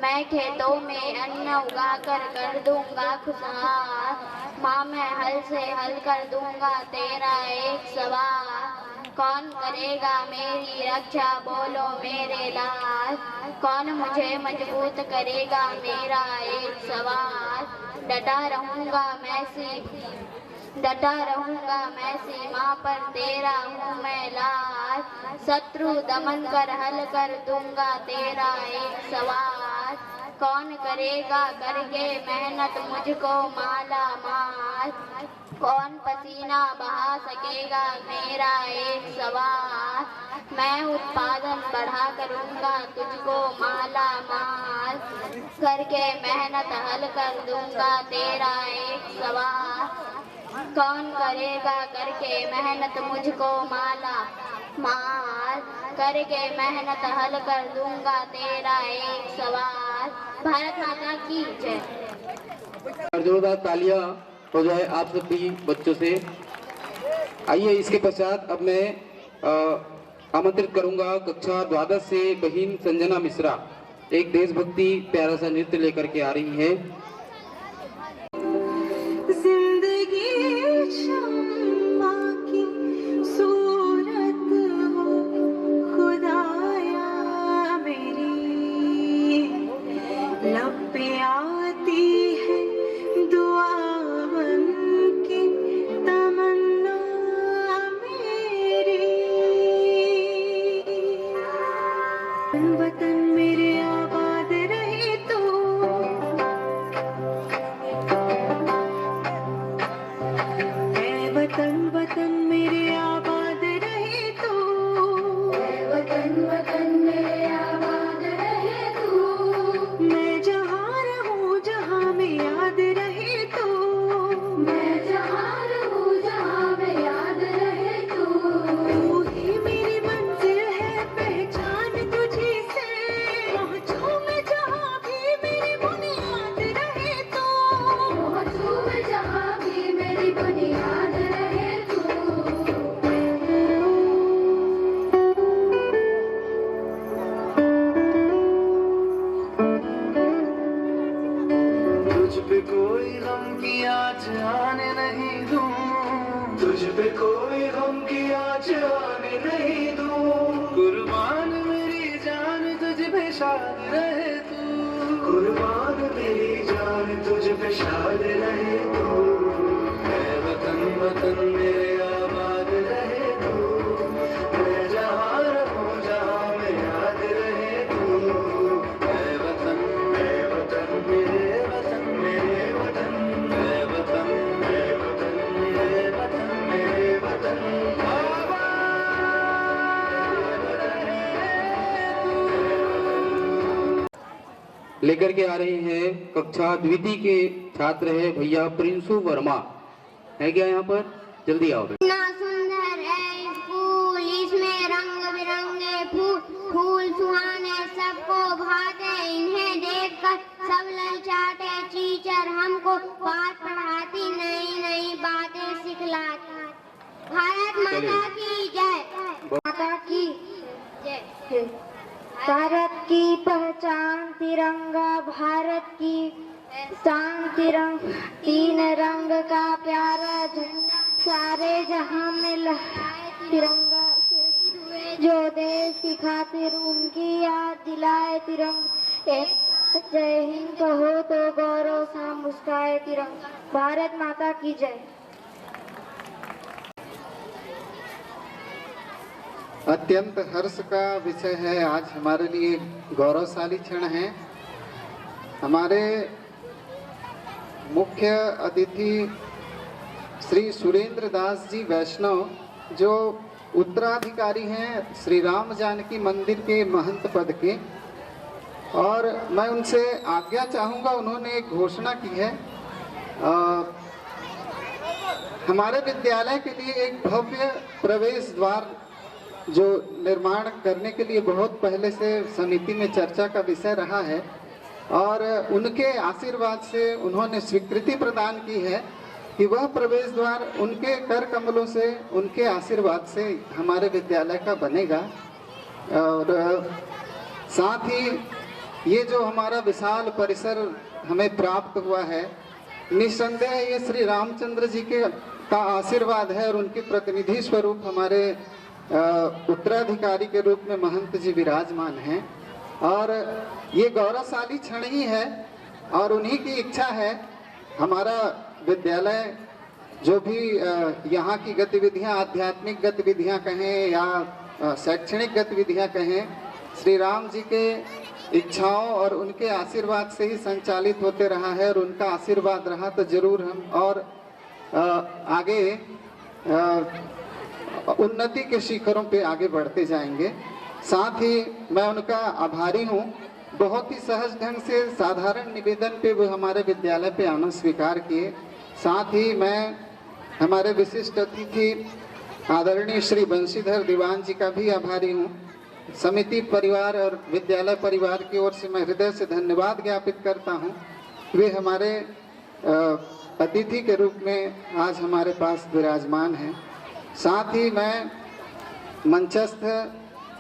मैं खेतों में अन्न उगा कर दूंगा खुशहाल, माँ मैं हल से हल कर दूंगा तेरा एक सवाल, कौन करेगा मेरी रक्षा बोलो मेरे लाल, कौन मुझे मजबूत करेगा मेरा एक सवाल, डटा रहूंगा मैं सीमा पर तेरा हूँ मैं लाल, शत्रु दमन कर हल कर दूंगा तेरा एक सवाल, कौन करेगा करके मेहनत मुझको माला माल, कौन पसीना बहा सकेगा मेरा एक सवाल, मैं उत्पादन बढ़ा करूँगा तुझको माला माल, करके मेहनत हल कर दूंगा तेरा एक सवाल, कौन करेगा करके मेहनत मुझको माला माल, करके मेहनत हल कर दूंगा तेरा एक सवाल। भारत माता की जय। जोरदार तालियां हो जाए आप सभी बच्चों से। आइए इसके पश्चात अब मैं आमंत्रित करूंगा कक्षा द्वादश से बहिन संजना मिश्रा, एक देशभक्ति प्यारा सा नृत्य लेकर के आ रही है। जिंदगी शम्मा की सूरत हो खुदाया मेरी, लब पे आती है दुआ बन के तमन्ना मेरी, वतन मेरे आबाद रहे तो, वतन वतन मेरे आबाद रहे तो, वतन वतन मेरे आबाद रहे तो, मैं जहाँ रहूँ जहाँ में याद रहे तो, मैं जहाँ रहूँ जहाँ में याद रहे तो, तू ही मेरी मंजिल है पहचान तुझी से, पहुँचूँ मैं जहाँ भी मेरी बुनियाद रहे तो, पहुँचूँ मैं जहाँ भी मेरी बुनियाद रहे तो, तुझ पे कोई गम की आँच आने नहीं दूं, तुझ पे कोई गम की आँच आने नहीं दूं, कुर्बान मेरी जान तुझ पे शाद रहे तू, कुर्बान मेरी जान तुझ पे शाद रहे तू, मैं वतन वतन मेरे आबाद रहे तू, मैं जहाँ रहूँ जहाँ में याद रहे तू, मैं वतन मेरे वतन मेरे वतन, मैं वतन मेरे वतन मेरे वतन, लेकर के आ रही हैं कक्षा द्वितीय के छात्र है भैया प्रिंसु वर्मा, है क्या यहाँ पर? जल्दी आओ। इतना सुंदर है स्कूल, इसमें रंग बिरंगे फूल, फूल सुहाने सबको भाते, इन्हें देखकर सब ललचाते, टीचर पाठ पढ़ाती, नई नई बातें सिखलाती। भारत माता की जय। माता की जय। भारत की पहचान तिरंगा, भारत की शान तिरंगा, तीन रंग का प्यारा झंडा, सारे जहां में लहराए तिरंगा। जो देश की खातिर उनकी याद दिलाए तिरंगा। जय हिंद कहो तो गौरव सा मुस्काए तिरंगा। भारत माता की जय। अत्यंत हर्ष का विषय है, आज हमारे लिए गौरवशाली क्षण है। हमारे मुख्य अतिथि श्री सुरेंद्र दास जी वैष्णव, जो उत्तराधिकारी हैं श्री राम जानकी मंदिर के महंत पद के, और मैं उनसे आज्ञा चाहूँगा, उन्होंने एक घोषणा की है। हमारे विद्यालय के लिए एक भव्य प्रवेश द्वार जो निर्माण करने के लिए बहुत पहले से समिति में चर्चा का विषय रहा है, और उनके आशीर्वाद से उन्होंने स्वीकृति प्रदान की है कि वह प्रवेश द्वार उनके कर कमलों से, उनके आशीर्वाद से हमारे विद्यालय का बनेगा। और साथ ही ये जो हमारा विशाल परिसर हमें प्राप्त हुआ है, निस्संदेह ये श्री रामचंद्र जी का आशीर्वाद है, और उनके प्रतिनिधि स्वरूप हमारे उत्तराधिकारी के रूप में महंत जी विराजमान हैं। और ये गौरवशाली क्षण ही है, और उन्हीं की इच्छा है हमारा विद्यालय जो भी यहाँ की गतिविधियाँ, आध्यात्मिक गतिविधियाँ कहें या शैक्षणिक गतिविधियाँ कहें, श्री राम जी के इच्छाओं और उनके आशीर्वाद से ही संचालित होते रहा है। और उनका आशीर्वाद रहा तो जरूर हम और आगे उन्नति के शिखरों पे आगे बढ़ते जाएंगे। साथ ही मैं उनका आभारी हूँ, बहुत ही सहज ढंग से साधारण निवेदन पे वो हमारे विद्यालय पे आना स्वीकार किए। साथ ही मैं हमारे विशिष्ट अतिथि आदरणीय श्री बंशीधर दीवान जी का भी आभारी हूँ। समिति परिवार और विद्यालय परिवार की ओर से मैं हृदय से धन्यवाद ज्ञापित करता हूँ। वे हमारे अतिथि के रूप में आज हमारे पास विराजमान हैं। साथ ही मैं मंचस्थ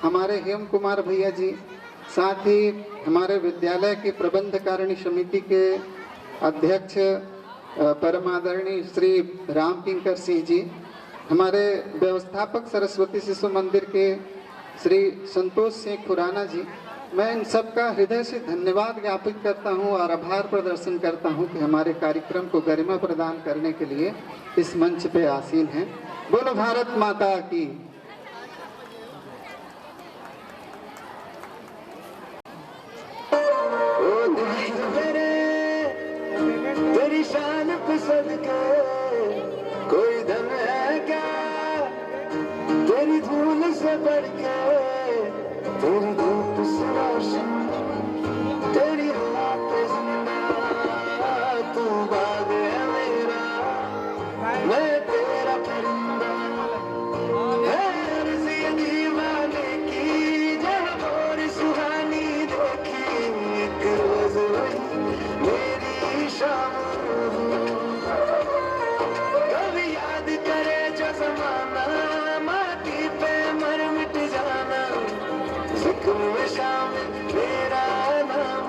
हमारे हेम कुमार भैया जी, साथ ही हमारे विद्यालय के प्रबंधकारिणी समिति के अध्यक्ष परम आदरणीय श्री राम किंकर सिंह जी, हमारे व्यवस्थापक सरस्वती शिशु मंदिर के श्री संतोष सिंह खुराना जी, मैं इन सबका हृदय से धन्यवाद ज्ञापित करता हूं और आभार प्रदर्शन करता हूं कि हमारे कार्यक्रम को गरिमा प्रदान करने के लिए इस मंच पे आसीन हैं। बोलो भारत माता की। तेरी शान पे सदके कोई धन है क्या, तेरी धूल से बढ़ के, तेरी धूप से रोशन, तेरी हवा पे जिंदा, तू बाग है मेरा, मैं तेरा परिंदा, है अर्ज़ी दीवाने की, जब और सुहानी देखी, एक रोज वही मेरी शाम। कभी याद करे जो ज़माना, माटी पे मर मिट जाना, जिक्र में शामिल मेरा नाम।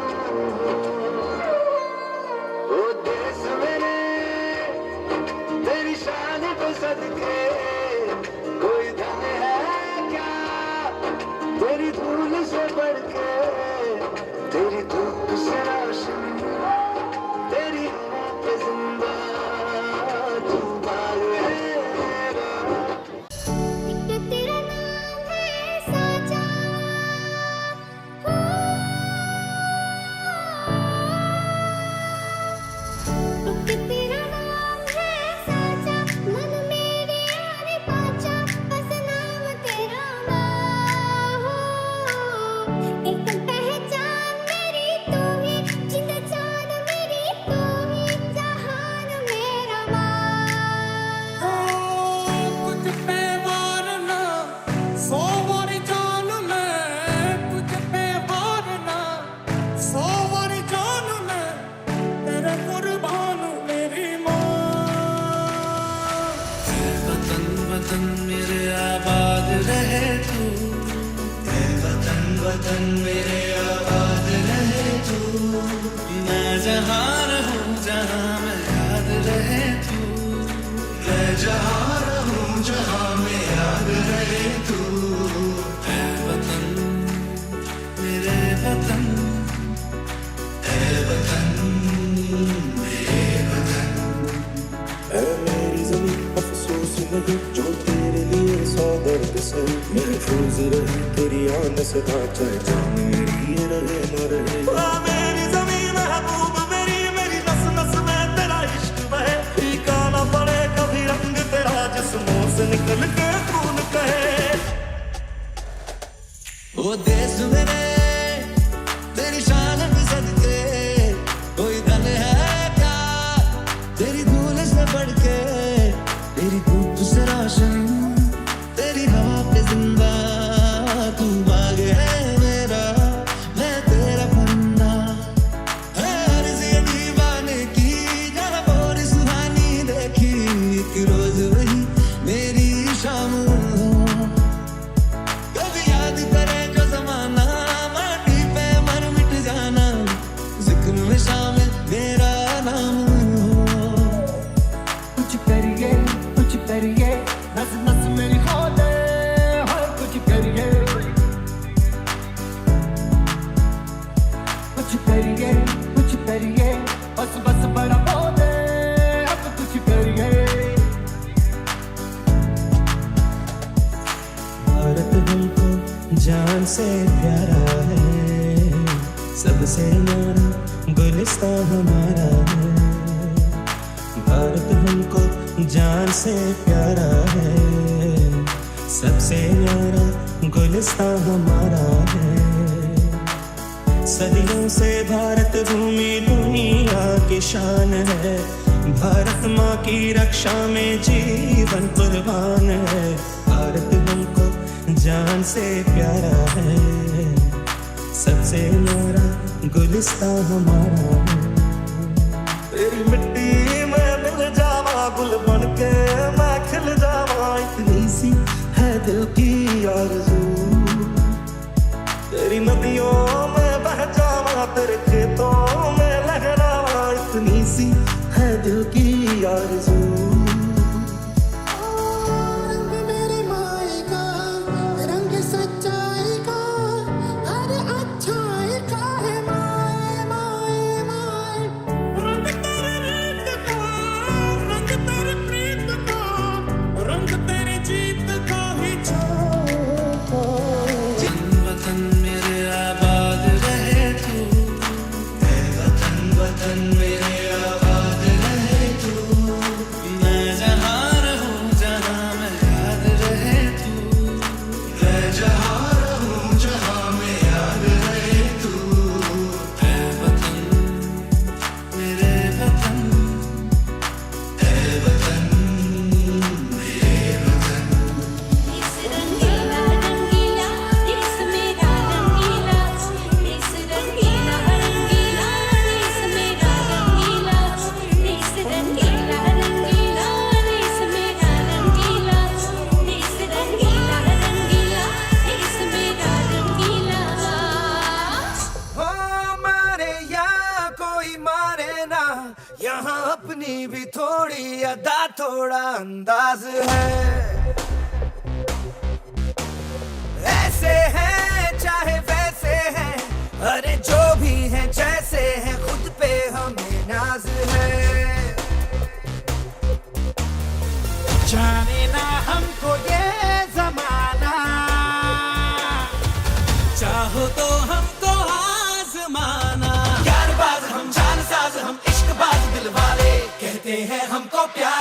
ओ देश मेरे तेरी शान पे सदके कोई धन है क्या, तेरी धूल से बढ़ के, तेरी धूप से रोशन, तेरी हवा पे जिंदा, तू बाग है मेरा। तेरा नाम है साचा, तेरा नाम है साचा, मन मेरे जहाँ रहूं जहाँ में याद रहे तू, ऐ वतन मेरे वतन, ऐ वतन मेरे वतन। ऐ मेरी ज़मीं अफसोस नहीं जो तेरे लिए सौ दर्द से महफूज रही तेरी आन से चाहे जान मेरी ये रहे न रहे। मेरी ज़मीं महबूब मेरी, मेरी नस नस में तेरा इश्क बहे, फीका ना पड़े कभी रंग तेरा जिस्मों से निकल के खून कहे। ओ देश मेरे तेरी शान में सदके कोई दल है क्या तेरी धूल से बढ़ के, तेरी धूप से रोशन तेरी हवा पे जिंदा, तू बाग है मेरा मैं तेरा बंदा। है अर्ज़ ये दीवाने की जहाँ और सुहानी देखी, एक रोज वही मेरी शाम हो। कभी याद करे जो ज़माना माटी पे मर मिट जाना, जिक्र में शामिल मेरा नाम हो। कुछ करिए नस नस मेरी खोले, हर कुछ करिए बस बस बड़ा बोले, अब कुछ करिए। भारत हमको जान से प्यारा है, सबसे न्यारा गुलिस्तां हमारा है। भारत हमको जान से प्यारा है, सबसे न्यारा गुलिस्तां हमारा है। सदियों से भारत भूमि दुनिया की शान है, भारत माँ की रक्षा में जीवन कुर्बान है। भारत हमको जान से प्यारा है, सबसे न्यारा गुलिस्तां हमारा है। तेरी मिट्टी में मिल जावा गुल बन के मैं खिल जावा, इतनी सी है दिल की आरज़ू, तेरी नदियों में बह जावा तेरे खेतों में लहरावा, इतनी सी है दिल की आरज़ू। यहाँ अपनी भी थोड़ी अदा थोड़ा अंदाज है, ऐसे हैं चाहे वैसे हैं, अरे जो भी हैं जैसे हैं खुद पे हमें नाज है। जाने ना हमको ये जमाना, चाहो तो हमको आजमाना। यार बाज हम जानसाज हम इश्क बाज दिल वाले, कहते हैं हमको प्यार